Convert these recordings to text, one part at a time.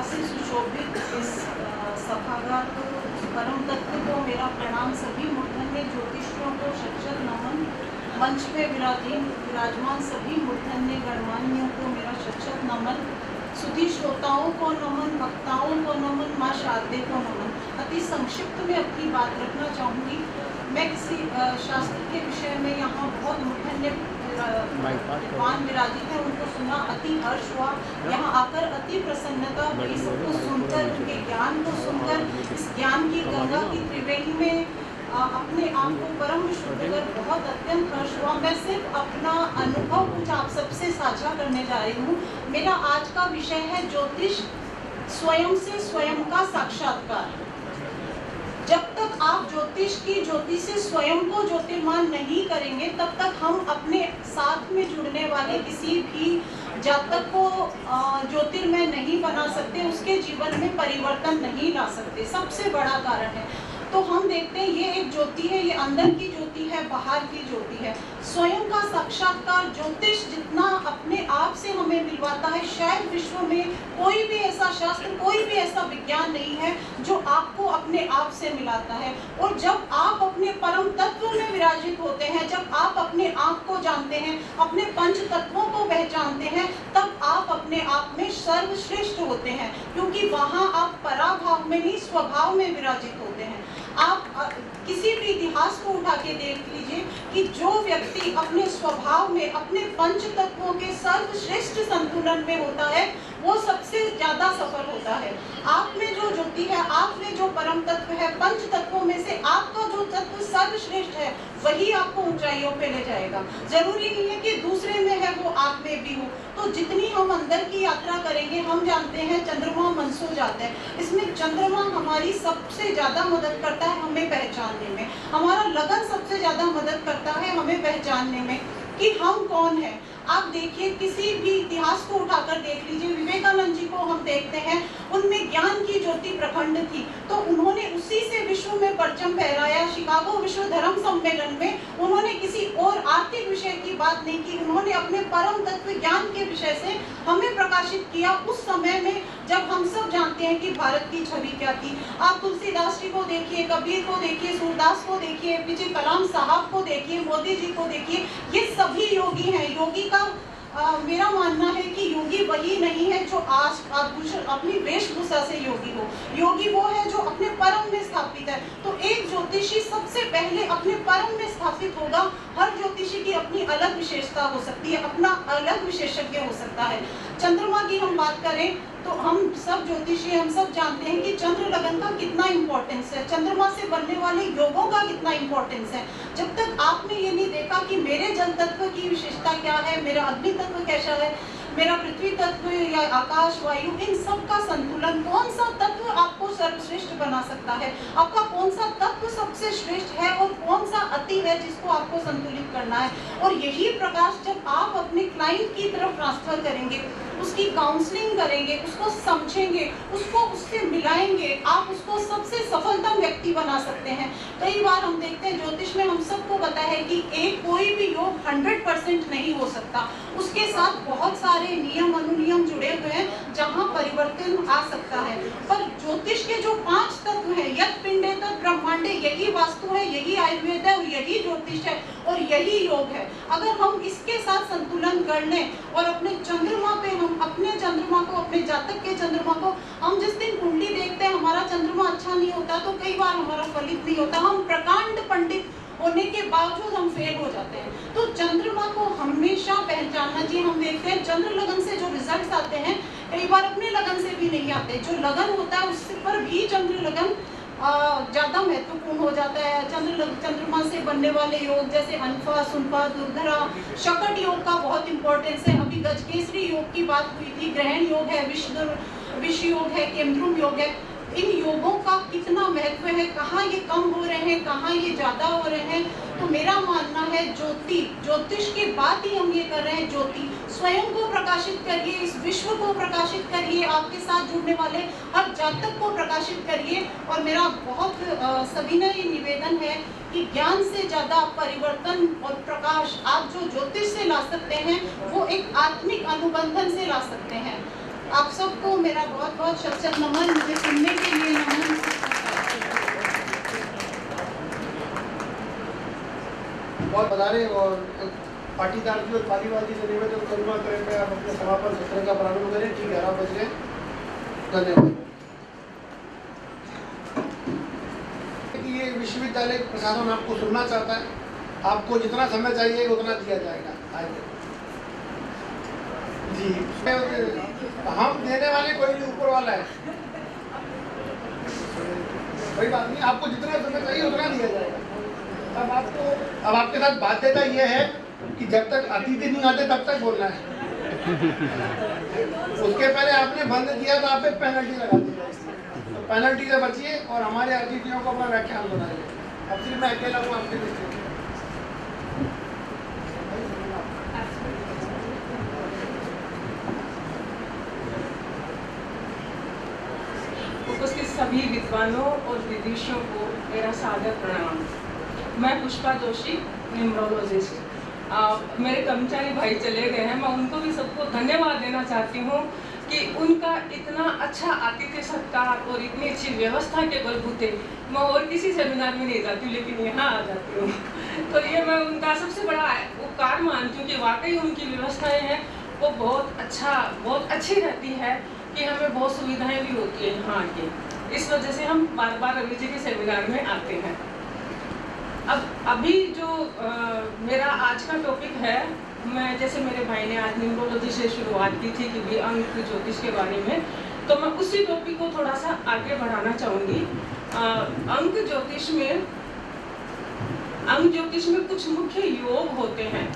से सुशोभित इस सभागार को, परम तत्व को मेरा प्रणाम। सभी मूर्धन्य ज्योतिषियों को शत नमन। मंच पे विराजमान सभी मूर्धन्य गणमान्यों को मेरा शत नमन। सुधी श्रोताओं को नमन, वक्ताओं को नमन, माँ शारदे को नमन। अति संक्षिप्त में अपनी बात रखना चाहूँगी। मैं किसी शास्त्र के विषय में यहाँ बहुत मूर्धन्य विद्वान विराजित है, उनको सुना, अति हर्ष हुआ। यहाँ आकर अति प्रसन्नता हुई, सबको सुनकर, उनके ज्ञान को सुनकर, इस ज्ञान की गंगा की त्रिवेणी में अपने आप को परम विशुद्ध कर बहुत अत्यंत हर्ष हुआ। मैं सिर्फ अपना अनुभव कुछ आप सबसे साझा करने जा रही हूँ। मेरा आज का विषय है ज्योतिष, स्वयं से स्वयं का साक्षात्कार। जब तक आप ज्योतिष की ज्योति से स्वयं को ज्योतिर्मान नहीं करेंगे, तब तक हम अपने साथ में जुड़ने वाले किसी भी जातक को ज्योतिर्मय नहीं बना सकते, उसके जीवन में परिवर्तन नहीं ला सकते। सबसे बड़ा कारण है। तो हम देखते हैं ये एक ज्योति है, ये अंदर की ज्योति है, बाहर की ज्योति है। स्वयं का साक्षात्कार ज्योतिष जितना अपने आप से हमें मिलवाता है, शायद विश्व में कोई भी ऐसा शास्त्र, कोई भी ऐसा विज्ञान नहीं है जो आपको अपने आप से मिलाता है। और जब आप अपने परम तत्व में विराजित होते हैं, जब आप अपने आप को जानते हैं, अपने पंच तत्वों को पहचानते हैं, तब आप अपने आप में सर्वश्रेष्ठ होते हैं, क्योंकि वहां आप पराभाव में नहीं, स्वभाव में विराजित होते हैं। आप किसी भी इतिहास को उठा के देख लीजिए कि जो व्यक्ति अपने स्वभाव में, अपने पंच तत्वों के सर्वश्रेष्ठ संतुलन में होता है, वो सबसे ज्यादा सफल होता है। आप में जो ज्योति है, आप में जो परम तत्व है, पंच तत्वों में से आपका जो तत्व सर्वश्रेष्ठ है, वही आपको ऊंचाइयों पे ले जाएगा। जरूरी नहीं है कि दूसरे में है वो आप में भी हो। तो जितनी हम अंदर की यात्रा करेंगे, हम जानते हैं चंद्रमा मनसू जाता है। इसमें चंद्रमा हमारी सबसे ज्यादा मदद करता है हमें पहचानने में। हमारा लगन सबसे ज्यादा मदद करता है हमें पहचानने में कि हम कौन है। आप देखिए, किसी भी इतिहास को उठाकर देख लीजिए, विवेकानंद जी को हम देखते हैं, उनमें ज्ञान की ज्योति प्रखंड थी, तो उन्होंने उसी से विश्व में परचम फहराया। शिकागो विश्व धर्म सम्मेलन में उन्होंने किसी और आर्थिक विषय की बात नहीं की, उन्होंने अपने परम तत्व ज्ञान के विषय से हमें प्रकाशित किया। उस समय में जब हम सब जानते हैं कि भारत की छवि क्या थी। आप तुलसीदास जी को देखिए, कबीर को देखिए, सूरदास को देखिए, पीछे कलाम साहब को देखिए, मोदी जी को देखिए, ये सभी योगी हैं। योगी का मेरा मानना है कि योगी वही नहीं है जो आज अपनी वेशभूषा से योगी हो। योगी वो है जो अपने परम में स्थापित है। तो एक ज्योतिषी सबसे पहले अपने परम में स्थापित होगा। हर ज्योतिषी की अपनी अलग विशेषता हो सकती है, अपना अलग विशेषज्ञ हो सकता है। चंद्रमा की हम बात करें तो हम सब ज्योतिषी, हम सब जानते हैं कि चंद्र लगन का कितना इंपॉर्टेंस है, चंद्रमा से बनने वाले योगों का कितना इंपॉर्टेंस है। जब तक आपने ये नहीं देखा कि मेरे जल तत्व की विशेषता क्या है, मेरा अग्नि तत्व कैसा है, मेरा पृथ्वी तत्व या आकाश वायु, इन सब का संतुलन, कौन सा तत्व आपको सर्वश्रेष्ठ बना सकता है, आपका कौन सा तत्व सबसे श्रेष्ठ है और कौन सा अति है जिसको आपको संतुलित करना है। और यही प्रकाश जब आप अपने क्लाइंट की तरफ ट्रांसफर करेंगे, उसकी काउंसलिंग करेंगे, उसको समझेंगे, उसको उससे मिलाएंगे, आप उसको सबसे सफलतम व्यक्ति बना सकते हैं। कई बार हम देखते हैं ज्योतिष में हम सबको पता है कि एक कोई भी योग 100% नहीं हो सकता, उसके साथ बहुत सारे नियम अनुनियम जुड़े हुए हैं जहां परिवर्तन आ सकता है। पर ज्योतिष के जो 5 तत्व हैं, यत् पिंडे तत् ब्रह्मांडे, यही वास्तु है, यही आयुर्वेद है, यही ज्योतिष है और यही योग है। अगर हम इसके साथ संतुलन कर लें और अपने चंद्रमा पे, हम अपने चंद्रमा को, अपने जातक के चंद्रमा को, हम जिस दिन कुंडली देखते हैं हमारा चंद्रमा अच्छा नहीं होता तो कई बार हमारा फलित नहीं होता, हम प्रकांड पंडित होने के बावजूद हम फेल हो जाते हैं। तो चंद्रमा को हमेशा पहचानना चाहिए। हम देखते हैं चंद्र लगन से जो रिजल्ट्स आते हैं कई बार अपने लगन से भी नहीं आते। जो लगन होता है उससे पर भी चंद्र लगन ज्यादा महत्वपूर्ण हो जाता है। चंद्रमा से बनने वाले योग जैसे अनफा, सुनफा, दुर्धरा, शकट योग का बहुत इंपॉर्टेंस है। अभी गजकेसरी योग की बात हुई थी, ग्रहण योग है, विष योग है, केमद्रुम योग है। इन योगों का कितना महत्व है, कहाँ ये कम हो रहे हैं, कहाँ ये ज्यादा हो रहे हैं। तो मेरा मानना है ज्योतिष की बात ही हम ये कर रहे हैं। ज्योति स्वयं को प्रकाशित करिए, इस विश्व को प्रकाशित करिए, आपके साथ जुड़ने वाले हर जातक को प्रकाशित करिए। और मेरा बहुत सविनय ये निवेदन है कि ज्ञान से ज्यादा परिवर्तन और प्रकाश आप जो ज्योतिष से ला सकते हैं वो एक आत्मिक अनुबंधन से ला सकते हैं। आप सबको मेरा बहुत बहुत शत नमन, मुझे सुनने के लिए नमन। बहुत बधाई और पाटीदार की और तालीबाजी से निवेदन करूँगा कृपया आप अपने समापन सत्र का प्रारंभ करें। ठीक है, 11 बज गए। धन्यवाद। ये विश्वविद्यालय प्रशासन आपको सुनना चाहता है, आपको जितना समय चाहिए उतना दिया जाएगा। आइए जी, हम देने वाले कोई नहीं, ऊपर वाला है। कोई बात नहीं, आपको जितना समय चाहिए उतना दिया जाएगा। अब आपके साथ बाध्यता यह है कि जब तक अतिथि नहीं आते तब तक बोलना है। उसके पहले आपने बंद किया तो आप पे पेनल्टी लगा दी जाएगी, तो पेनल्टी से बचिए और हमारे अतिथियों को अपना व्याख्यान बनाइए। अब सिर्फ मैं अकेला हूँ आपके बीच में। उपस्थित सभी विद्वानों और विदेशियों को मेरा सादर प्रणाम। मैं पुष्पा जोशी, न्यूमरोलॉजिस्ट। मेरे कर्मचारी भाई चले गए हैं, मैं उनको भी सबको धन्यवाद देना चाहती हूँ कि उनका इतना अच्छा आतिथ्य सत्कार और इतनी अच्छी व्यवस्था के बलबूते मैं और किसी सेमिनार में नहीं जाती हूँ, लेकिन यहाँ आ जाती हूँ। तो ये मैं उनका सबसे बड़ा उपकार मानती हूँ कि वाकई उनकी व्यवस्थाएं हैं वो बहुत अच्छी रहती है कि हमें बहुत सुविधाएं भी होती है यहाँ आके। इस वजह से हम बार बार रवि जी के सेमिनार में आते हैं। अब अभी जो मेरा आज का टॉपिक है, मैं जैसे मेरे भाई ने आज न्यूमरोलॉजी से शुरुआत की थी कि भी अंक ज्योतिष के बारे में, तो मैं उसी टॉपिक को थोड़ा सा आगे बढ़ाना चाहूँगी। अंक ज्योतिष में कुछ मुख्य योग होते हैं,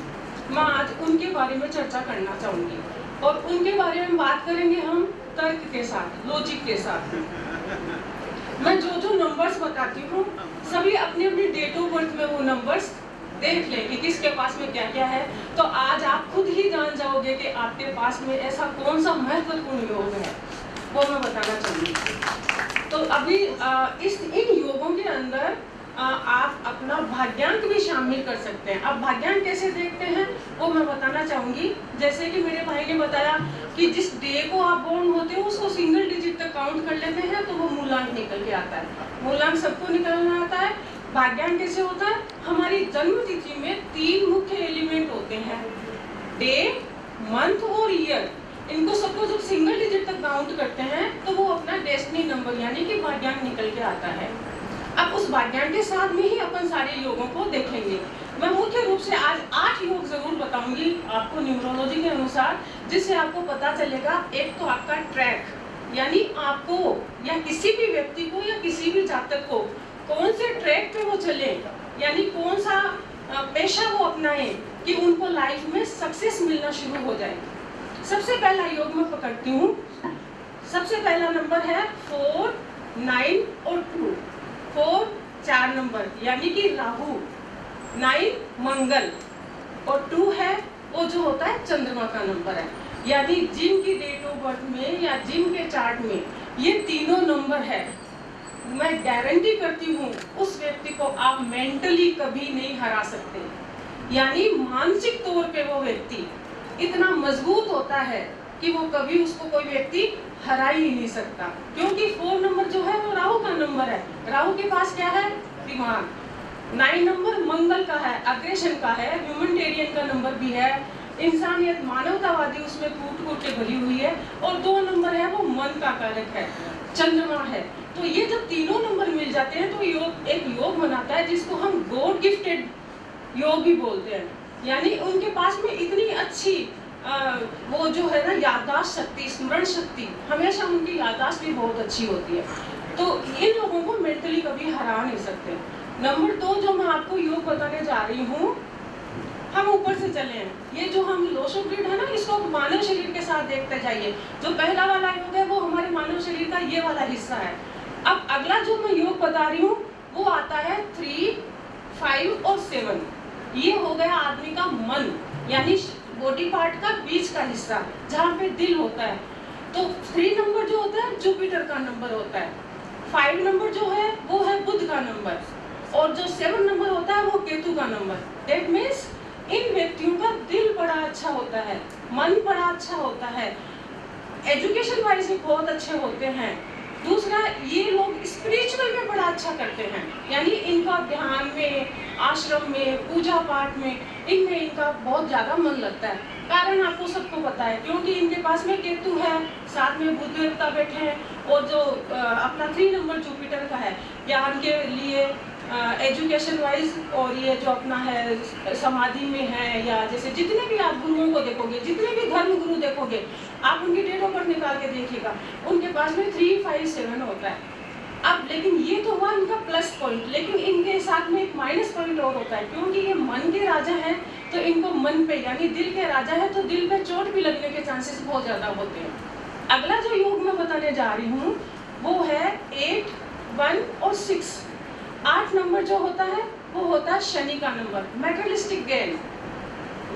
मैं आज उनके बारे में चर्चा करना चाहूँगी और उनके बारे में बात करेंगे हम तर्क के साथ, लॉजिक के साथ। मैं जो नंबर्स बताती हूँ सभी अपनी अपनी डेट ऑफ बर्थ में वो नंबर्स देख लें कि किसके पास में क्या क्या है, तो आज आप खुद ही जान जाओगे कि आपके पास में ऐसा कौन सा महत्वपूर्ण योग है, वो मैं बताना चाहूँगी। तो अभी इन योगों के अंदर आप अपना भाग्यांक भी शामिल कर सकते हैं। अब भाग्यांक कैसे देखते हैं वो मैं बताना चाहूँगी। जैसे कि मेरे भाई ने बताया कि जिस डे को आप बोर्न होते हो उसको सिंगल डिजिट तक काउंट कर लेते हैं तो वो मूलांक निकल के आता है। मूलांक सबको निकालना आता है। भाग्यांक कैसे होता है? हमारी जन्म तिथि में 3 मुख्य एलिमेंट होते हैं, डे, मंथ और ईयर। इनको सबको जब सिंगल डिजिट तक काउंट करते हैं तो वो अपना डेस्टिनी नंबर यानी कि भाग्यांक निकल के आता है। अब उस भाग्यांक के साथ में ही अपन सारे योगों को देखेंगे। मैं मुख्य रूप से आज 8 योग जरूर बताऊंगी आपको न्यूमरोलॉजी के अनुसार, जिससे आपको पता चलेगा। एक तो आपका ट्रैक, यानी आपको या किसी भी व्यक्ति को या किसी भी जातक को कौन से ट्रैक पे वो चले, यानी कौन सा पेशा वो अपनाएं कि उनको लाइफ में सक्सेस मिलना शुरू हो जाए। सबसे पहला योग मैं पकड़ती हूँ। सबसे पहला नंबर है 4, 9 और 2। 4 4 नंबर यानी कि राहु, 9 मंगल और 2 है वो जो होता है चंद्रमा का नंबर है। यानी जिनकी डेट ऑफ बर्थ में या जिनके चार्ट में ये तीनों नंबर है, मैं गारंटी करती हूँ उस व्यक्ति को आप मेंटली कभी नहीं हरा सकते। यानी मानसिक तौर पे वो व्यक्ति इतना मजबूत होता है कि वो कभी उसको कोई व्यक्ति हरा ही नहीं सकता, क्योंकि 4 नंबर जो है वो राहु का नंबर है। राहु के पास क्या है? दिमाग। 9 नंबर मंगल का है, अग्रेशन का है, ह्यूमैनिटेरियन का नंबर भी है, इंसानियत मानवतावादी उसमें कूट के भरी हुई है। और 2 नंबर है वो मन का कारक है, चंद्रमा है। तो ये जब तीनों नंबर मिल जाते हैं तो एक योग बनाता है जिसको हम गॉड गिफ्टेड योग भी बोलते हैं। यानी उनके पास में इतनी अच्छी वो जो है ना याददाश्त शक्ति, स्मरण शक्ति, हमेशा उनकी याददाश्त भी बहुत अच्छी होती है। तो इन लोगों को मेंटली कभी हरा नहीं सकते। नंबर 2 जो मैं आपको योग बताने जा रही हूँ, हम ऊपर से चले हैं। ये जो हम लोशो ग्रिड है ना, इसको मानव शरीर के साथ देखते जाइए। जो पहला वाला योग है वो हमारे मानव शरीर का ये वाला हिस्सा है। अब अगला जो मैं योग बता रही हूँ वो आता है 3, 5 और 7। ये हो गया आदमी का मन, यानी बॉडी पार्ट का बीच का हिस्सा जहाँ पे दिल होता है। तो 3 नंबर जो होता है जुपिटर का नंबर होता है। 5 नंबर जो है वो है बुध का नंबर, और जो 7 नंबर होता है वो केतु का नंबर। दैट मीन्स इन व्यक्तियों का दिल बड़ा अच्छा होता है, मन बड़ा अच्छा होता है, एजुकेशन वाइज भी बहुत अच्छे होते हैं। दूसरा, ये लोग स्पिरिचुअल में बड़ा अच्छा करते हैं, यानी इनका ध्यान में, आश्रम में, पूजा पाठ में, इनमें इनका बहुत ज़्यादा मन लगता है। कारण आपको सबको पता है, क्योंकि इनके पास में केतु है, साथ में बुध देवता बैठे हैं, और जो अपना 3 नंबर जुपिटर का है, ज्ञान के लिए, एजुकेशन वाइज, और ये जो अपना है समाधि में है, या जैसे जितने भी आप गुरुओं को देखोगे, जितने भी धर्म गुरु देखोगे, आप उनकी डेट ऑफ बर्थ निकाल के देखिएगा, उनके पास में 357 होता है। अब लेकिन ये तो हुआ इनका प्लस पॉइंट, लेकिन इनके साथ में एक माइनस पॉइंट और होता है, क्योंकि ये मन के राजा हैं, तो इनको मन पे यानी दिल के राजा है, तो दिल पे चोट भी लगने के चांसेस बहुत ज़्यादा होते हैं। अगला जो योग मैं बताने जा रही हूँ वो है 8, 1 और 6। 8 नंबर जो होता है वो होता है शनि का नंबर, मेटेरियलिस्टिक गेन।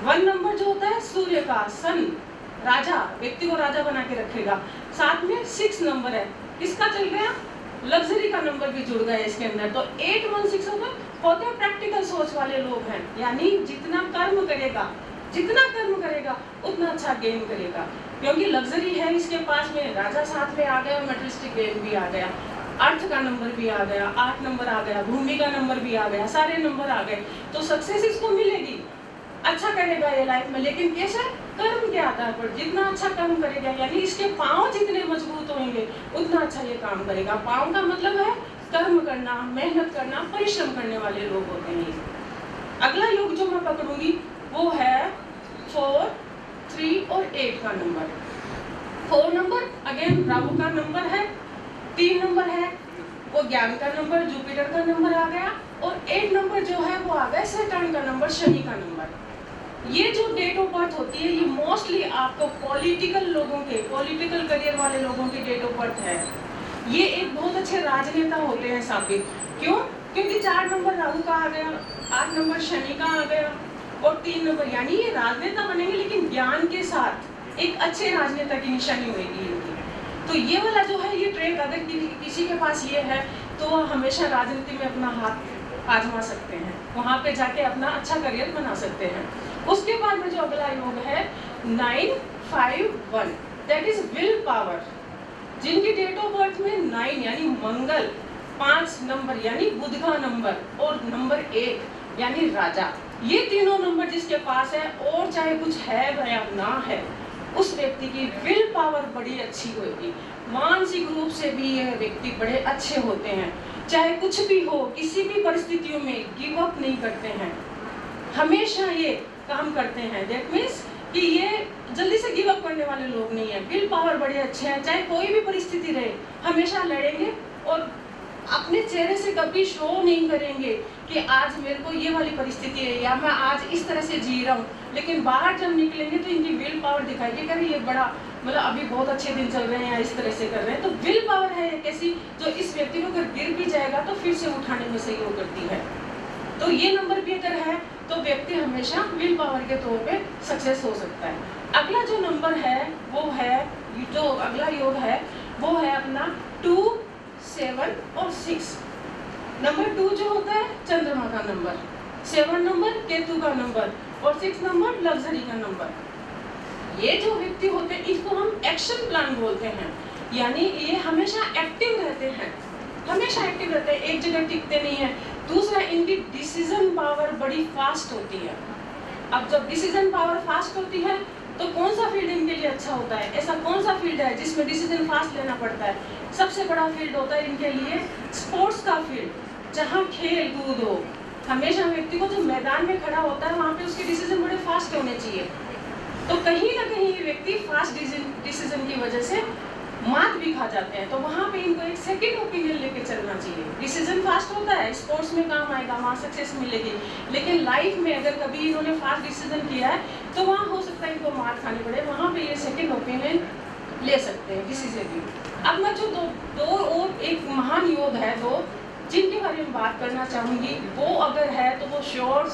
1 नंबर जो होता है सूर्य का, सन, राजा, व्यक्ति को राजा बना के रखेगा। साथ में 6 नंबर है, किसका चल गया, लग्जरी का नंबर भी जुड़ गया इसके अंदर। तो 8, 1, 6 होते हैं प्रैक्टिकल सोच वाले लोग हैं, यानी जितना कर्म करेगा उतना अच्छा गेन करेगा, क्योंकि लग्जरी है इसके पास में, राजा साथ में आ गया, मेटेरियलिस्टिक गेन भी आ गया, अर्थ का नंबर भी आ गया, 8 नंबर आ गया, भूमि का नंबर भी आ गया, सारे नंबर आ गए, तो सक्सेस इसको मिलेगी, अच्छा करेगा ये लाइफ में। लेकिन कैसे, कर्म के आधार पर, जितना अच्छा कर्म करेगा, यानी इसके पांव जितने मजबूत होंगे उतना अच्छा ये काम करेगा। पांव का मतलब है कर्म करना, मेहनत करना, परिश्रम करने वाले लोग होते हैं। अगला योग जो मैं पकड़ूंगी वो है 4, 3 और 8 का नंबर। 4 नंबर अगेन राहु का नंबर है, 3 नंबर है वो ज्ञान का नंबर, जुपिटर का नंबर आ गया, और 8 नंबर जो है वो आ गया सैटर्न का नंबर, शनि का नंबर। ये जो डेट ऑफ बर्थ होती है ये मोस्टली आपको पॉलिटिकल लोगों के, पॉलिटिकल करियर वाले लोगों की डेट ऑफ बर्थ है। ये एक बहुत अच्छे राजनेता होते हैं साबित, क्यों, क्योंकि 4 नंबर राहु का आ गया, 8 नंबर शनि का आ गया, और 3 नंबर, यानी ये राजनेता बनेंगे, लेकिन ज्ञान के साथ एक अच्छे राजनेता की निशानी होगी इनकी। तो ये वाला जो है ये ट्रेड अगर किसी के पास ये है तो वह हमेशा राजनीति में अपना हाथ आजमा सकते हैं, वहाँ पे जाके अपना अच्छा करियर बना सकते हैं। उसके बाद में जो अगला योग है 9, 5, 1, दैट इज विल पावर। जिनकी डेट ऑफ बर्थ में 9 यानी मंगल, 5 नंबर यानी बुध का नंबर, और नंबर 1 यानी राजा, ये तीनों नंबर जिसके पास है, और चाहे कुछ है या ना है, उस व्यक्ति की विल पावर बड़ी अच्छी होगी। मानसिक रूप से भी यह व्यक्ति बड़े अच्छे होते हैं, चाहे कुछ भी हो, किसी भी परिस्थितियों में गिव अप नहीं करते हैं, हमेशा ये काम करते हैं। दैट मीन्स कि ये जल्दी से गिव अप करने वाले लोग नहीं है, विल पावर बड़े अच्छे हैं, चाहे कोई भी परिस्थिति रहे हमेशा लड़ेंगे, और अपने चेहरे से कभी शो नहीं करेंगे कि आज मेरे को ये वाली परिस्थिति है या मैं आज इस तरह से जी रहा हूँ, लेकिन बाहर जब निकलेंगे तो इनकी विल पावर दिखाएगी कि ये बड़ा मतलब अभी बहुत अच्छे दिन चल रहे हैं, इस तरह से कर रहे हैं। तो विल पावर है एक ऐसी जो इस व्यक्ति को अगर गिर भी जाएगा तो फिर से उठाने में सहयोग करती है। तो ये नंबर भी अगर है तो व्यक्ति हमेशा विल पावर के तौर पे सक्सेस हो सकता है। अगला जो नंबर है वो है, जो अगला योग है वो है अपना 2, 7 और 6। नंबर 2 जो होता है चंद्रमा का नंबर, 7 नंबर केतु का नंबर, और 6 नंबर लग्जरी का नंबर। ये जो व्यक्ति होते हैं इसको हम एक्शन प्लान बोलते हैं, यानी ये हमेशा एक्टिव रहते हैं, हमेशा एक्टिव रहते हैं, एक जगह टिकते नहीं है। दूसरा, इनकी डिसीजन पावर बड़ी फास्ट होती है। अब जब डिसीजन पावर फास्ट होती है तो कौन सा फील्ड इनके लिए अच्छा होता है, ऐसा कौन सा फील्ड है जिसमें डिसीजन फास्ट लेना पड़ता है? सबसे बड़ा फील्ड होता है इनके लिए स्पोर्ट्स का फील्ड, जहाँ खेल कूद हो। हमेशा व्यक्ति को जो मैदान में खड़ा होता है वहाँ पे उसके डिसीजन बड़े फास्ट होने चाहिए। तो कहीं ना कहीं ये व्यक्ति फास्ट डिसीजन की वजह से मात भी खा जाते हैं, तो वहाँ पे इनको एक सेकंड ओपिनियन लेके चलना चाहिए। डिसीजन फास्ट होता है, स्पोर्ट्स में काम आएगा, वहाँ सक्सेस मिलेगी, लेकिन लाइफ में अगर कभी इन्होंने फास्ट डिसीजन किया है तो वहाँ हो सकता है इनको मात खानी पड़े, वहाँ पे ये सेकंड ओपिनियन ले सकते हैं किसी से भी। अब मैं जो दो और एक महान योग है दो जिनके बारे में बात करना चाहूँगी, वो अगर है तो वो श्योर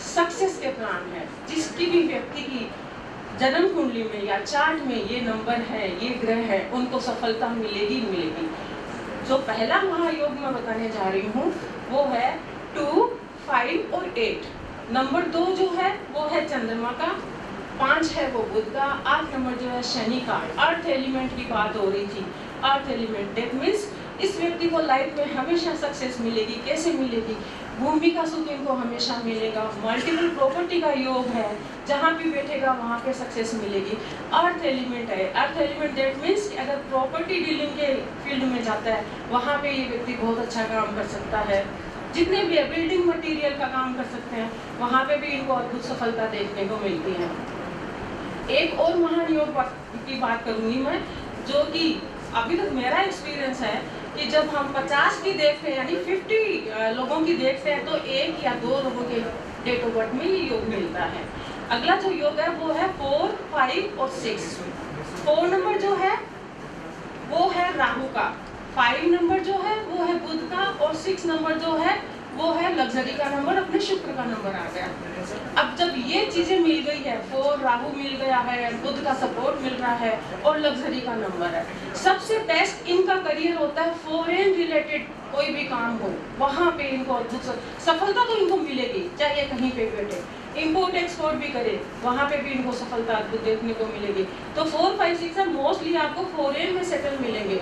सक्सेस के प्लान है। जिसकी भी व्यक्ति की जन्म कुंडली में या चार्ट में ये नंबर है, ये ग्रह है, उनको सफलता मिलेगी मिलेगी। जो पहला महायोग मैं बताने जा रही हूँ वो है 2, 5 और 8। नंबर 2 जो है वो है चंद्रमा का, 5 है वो बुध का, 8 नंबर जो है शनि का। अर्थ एलिमेंट की बात हो रही थी। अर्थ एलिमेंट दैट मीन्स इस व्यक्ति को लाइफ में हमेशा सक्सेस मिलेगी। कैसे मिलेगी? भूमि का सुख इनको हमेशा मिलेगा। मल्टीपल प्रॉपर्टी का योग है, जहाँ भी बैठेगा वहाँ पे सक्सेस मिलेगी। अर्थ एलिमेंट है। अर्थ एलिमेंट दैट मीन्स अगर प्रॉपर्टी डीलिंग के फील्ड में जाता है वहाँ पे ये व्यक्ति बहुत अच्छा काम कर सकता है। जितने भी बिल्डिंग मटेरियल का काम कर सकते हैं वहाँ पे भी इनको अद्भुत सफलता देखने को मिलती है। एक और महान योग की बात करूँगी मैं, जो कि अभी तक मेरा एक्सपीरियंस है कि जब हम 50 की देखते हैं यानी 50 लोगों की देखते हैं तो 1 या 2 लोगों के डेट ऑफ बर्थ में ये योग मिलता है। अगला जो योग है वो है 4, 5 और 6। 4 नंबर जो है वो है राहु का, 5 नंबर जो है वो है बुध का और 6 नंबर जो है वो है लग्जरी का नंबर, अपने शुक्र का नंबर आ गया। अब जब ये चीजें मिल गई है, 4 राहु मिल गया है, बुध का सपोर्ट मिल रहा है और लग्जरी का नंबर है, सबसे बेस्ट इनका करियर होता है फॉरेन रिलेटेड कोई भी काम हो, वहाँ पे इनको अद्भुत सफलता तो इनको मिलेगी, चाहे कहीं पे बैठे। इम्पोर्ट एक्सपोर्ट भी करे वहाँ पे भी इनको सफलता अद्भुत देखने को मिलेगी। तो 4, 5, 6 है मोस्टली आपको फॉरेन में सेटल मिलेंगे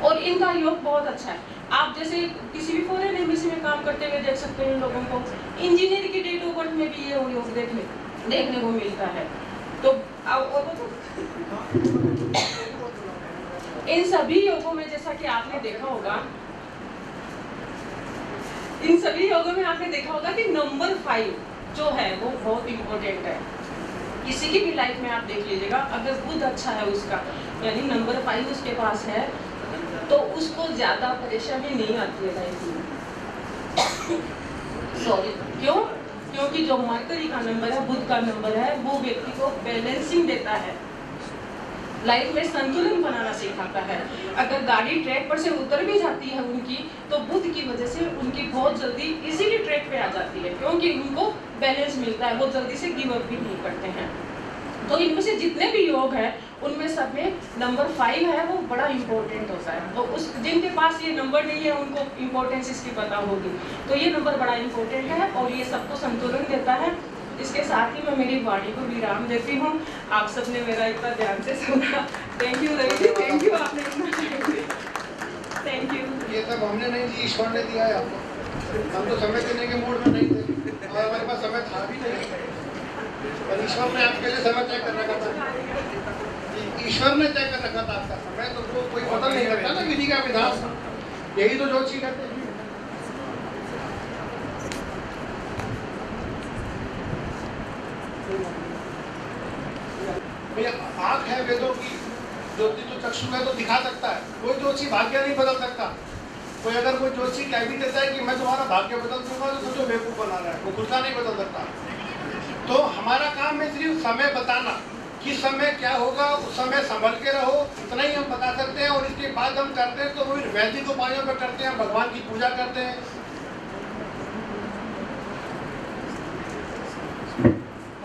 और इनका योग बहुत अच्छा है। आप जैसे किसी भी फॉरेन एम्बेसी में काम करते हुए देख सकते हैं लोगों को, इंजीनियर की डेट ऑफ बर्थ में भी ये योग देखने को मिलता है। तो इन सभी योगों में जैसा कि आपने देखा होगा, इन सभी योगों में आपने देखा होगा कि नंबर 5 जो है वो बहुत इम्पोर्टेंट है। किसी की भी लाइफ में आप देख लीजिएगा, अगर बुध अच्छा है उसका यानी नंबर 5 उसके पास है तो उसको ज्यादा परेशानी नहीं आती है लाइफ में। सॉरी, क्यों? क्योंकि जो मरकरी का नंबर है, बुध का नंबर है, वो व्यक्ति को बैलेंसिंग देता है, लाइफ में संतुलन बनाना सिखाता है। अगर गाड़ी ट्रैक पर से उतर भी जाती है उनकी, तो बुध की वजह से उनकी बहुत जल्दी इजीली ट्रैक पे आ जाती है, क्योंकि उनको बैलेंस मिलता है, वो जल्दी से गिव अप भी नहीं करते हैं। तो इनमें से जितने भी योग है उनमें सब में नंबर 5 है वो बड़ा इम्पोर्टेंट होता है। तो उस जिनके पास ये नंबर नहीं है उनको इम्पोर्टेंस इसकी पता होगी। तो ये नंबर बड़ा इम्पोर्टेंट है और ये सबको संतुलन देता है। इसके साथ ही मैं मेरी वाणी को विराम देती हूँ। आप सबने मेरा इतना ध्यान से सुना। Thank you Ravi ji, thank you, आपने थैंक यू। ये सब हमने नहीं दी, ईश्वर ने दिया है आपको। हम तो समय देने के मूड में नहीं थे और हमारे पास समय था भी नहीं, और ईश्वर ने आपके लिए समय तय कर रखा था। ईश्वर ने तय कर रखा था आपका समय, तो वो कोई बदल नहीं करता ना विधि का विधान। यही तो ज्योतिषी करते हैं। भैया आँख है वेदों की, ज्योति तो चक्षु है तो दिखा सकता है, कोई ज्योतिषी भाग्य नहीं बदल सकता। कोई अगर कोई ज्योतिषी कह भी देता है कि मैं तुम्हारा भाग्य बदल दूंगा तो तुझे बेवकूफ बना रहा है, वो खुद का नहीं बदल सकता। तो हमारा काम है सिर्फ समय बताना, किस समय क्या होगा, उस समय संभल के रहो, इतना ही हम बता सकते हैं। और इसके बाद हम करते हैं तो वो वैदिक उपायों पर करते हैं, भगवान की पूजा करते हैं।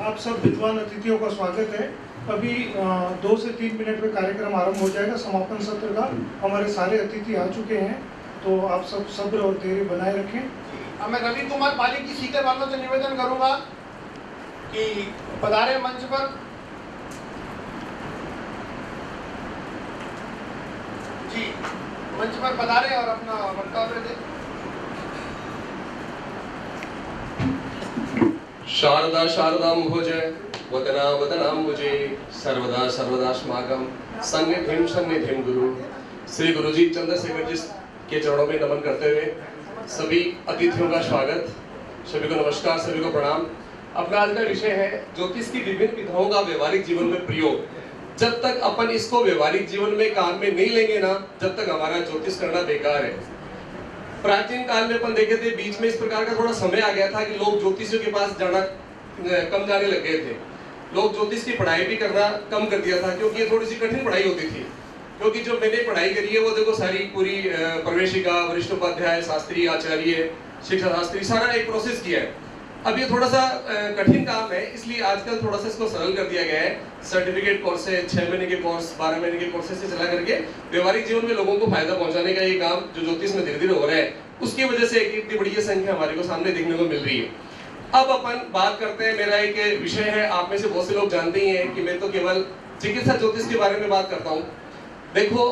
आप सब विद्वान अतिथियों का स्वागत है। अभी 2 से 3 मिनट में कार्यक्रम आरंभ हो जाएगा समापन सत्र का। हमारे सारे अतिथि आ चुके हैं, तो आप सब सब्र और धैर्य बनाए रखें। मैं रवि कुमार पाली की सीकर वालों से निवेदन करूंगा कि पधारे मंच पर। जी, मंच पर पधारे और अपना वक्तव्य दें। शारदा शारदाम्भुजे वदना वदनाम्बुजे सर्वदा सर्वदास्माकं सन्निधिं गुरु। श्री गुरुजी चंद्रशेखर जी के चरणों में नमन करते हुए सभी अतिथियों का स्वागत, सभी को नमस्कार, सभी को प्रणाम। अपना आज का विषय है ज्योतिष की विभिन्न विधाओं का व्यवहारिक जीवन में प्रयोग। जब तक अपन इसको व्यवहारिक जीवन में काम में नहीं लेंगे ना, जब तक हमारा ज्योतिष करना बेकार है। प्राचीन काल में अपन देखे थे, बीच में इस प्रकार का थोड़ा समय आ गया था कि लोग ज्योतिषियों के पास जाना कम जाने लग गए थे। लोग ज्योतिष की पढ़ाई भी करना कम कर दिया था, क्योंकि ये थोड़ी सी कठिन पढ़ाई होती थी। क्योंकि जो मैंने पढ़ाई करी है वो देखो सारी पूरी प्रवेशिका, वरिष्ठ उपाध्याय, शास्त्री, आचार्य, शिक्षा शास्त्री, सारा एक प्रोसेस किया है। अब ये थोड़ा सा कठिन काम है, इसलिए आजकल थोड़ा सा इसको सरल कर दिया गया है। सर्टिफिकेट कोर्स है, 6 महीने के कोर्स, 12 महीने के कोर्सेज से चला करके व्यवहारिक जीवन में लोगों को फायदा पहुंचाने का ये काम जो ज्योतिष में धीरे धीरे हो रहा है, उसकी वजह से एक इतनी बड़ी संख्या हमारे को सामने देखने को मिल रही है। अब अपन बात करते हैं, मेरा एक विषय है, आप में से बहुत से लोग जानते ही हैं कि मैं तो केवल चिकित्सा ज्योतिष के बारे में बात करता हूँ। देखो,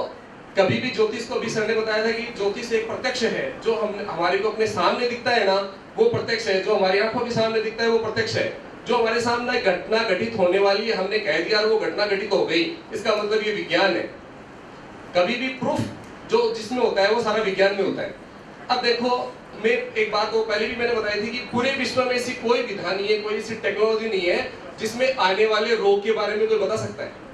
कभी भी ज्योतिष को अभी सर ने बताया था कि ज्योतिष एक प्रत्यक्ष है, जो हमारे को अपने सामने दिखता है ना वो प्रत्यक्ष है, जो हमारी आंखों के सामने दिखता है वो प्रत्यक्ष है। जो हमारे सामने घटना घटित होने वाली है हमने कह दिया और वो घटना घटित हो गई, इसका मतलब ये विज्ञान है। कभी भी प्रूफ जो जिसमें होता है वो सारा विज्ञान में होता है। अब देखो, मैं एक बात वो पहले भी मैंने बताई थी कि पूरे विश्व में ऐसी कोई विधा नहीं है, कोई ऐसी टेक्नोलॉजी नहीं है जिसमें आने वाले रोग के बारे में कोई बता सकता है।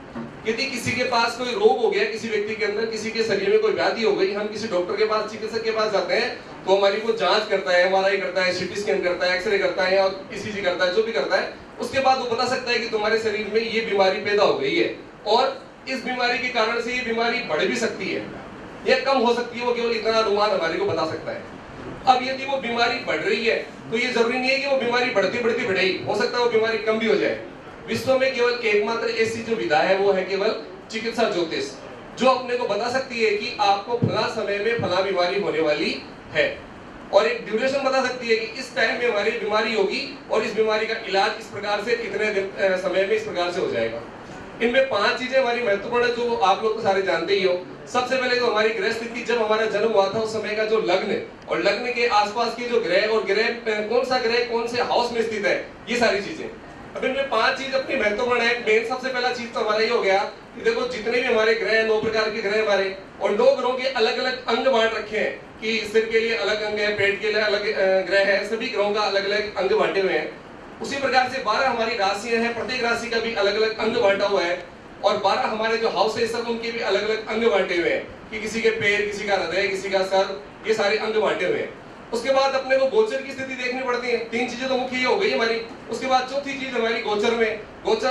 यदि किसी के पास कोई रोग हो गया, किसी व्यक्ति के अंदर, किसी के शरीर में कोई व्याधि हो गई, हम किसी डॉक्टर के पास, चिकित्सक के पास जाते हैं तो हमारी वो जांच करता है, एमआरआई करता है, सीटी स्कैन करता है, एक्सरे करता है और ईसीजी करता है, जो भी करता है, उसके बाद वो बता सकता है कि तुम्हारे शरीर में ये बीमारी पैदा हो गई है और इस बीमारी के कारण से ये बीमारी बढ़ भी सकती है या कम हो सकती है। वो केवल इतना अनुमान हमारे को बता सकता है। अब यदि वो बीमारी बढ़ रही है तो ये जरूरी नहीं है कि वो बीमारी बढ़ती बढ़ती बढ़ेगी, हो सकता है वो बीमारी कम भी हो जाए। विश्व में केवल एकमात्र ऐसी जो विधा है वो है केवल चिकित्सा ज्योतिष, जो अपने को बता सकती है कि आपको फला समय में फला बीमारी होने वाली है और एक ड्यूरेशन बता सकती है कि इस टाइम में हमारी बीमारी होगी और इस बीमारी का इलाज इस प्रकार से इतने समय में इस प्रकार से हो जाएगा। इनमें 5 चीजें हमारी महत्वपूर्ण है जो आप लोग तो सारे जानते ही हो। सबसे पहले तो हमारी ग्रह स्थिति, जब हमारा जन्म हुआ था उस समय का जो लग्न और लग्न के आसपास के जो ग्रह और ग्रह कौन सा ग्रह कौन से हाउस में स्थित है, ये सारी चीजें। अब इनमें 5 चीज अपनी महत्वपूर्ण है। मेन सबसे पहला चीज तो हमारा ये हो गया कि देखो, जितने भी हमारे ग्रह 9 प्रकार के ग्रह हमारे, और 9 ग्रहों के अलग अलग अंग बांट रखे हैं कि सिर के लिए अलग अंग है, पेट के लिए अलग ग्रह है, सभी ग्रहों का अलग अलग अंग बांटे हुए हैं। उसी प्रकार से 12 हमारी राशियां हैं, प्रत्येक राशि का भी अलग अलग अंग बांटा हुआ है और 12 हमारे जो हाउस है सब उनके भी अलग अलग अंग बांटे हुए हैं कि किसी के पैर, किसी का हृदय, किसी का सर, ये सारे अंग बांटे हुए हैं। उसके बाद अपने को गोचर की स्थिति देखनी पड़ती है। 3 चीजें तो मुख्य ये हो गई हमारी। उसके बाद चौथी चीज हमारी गोचर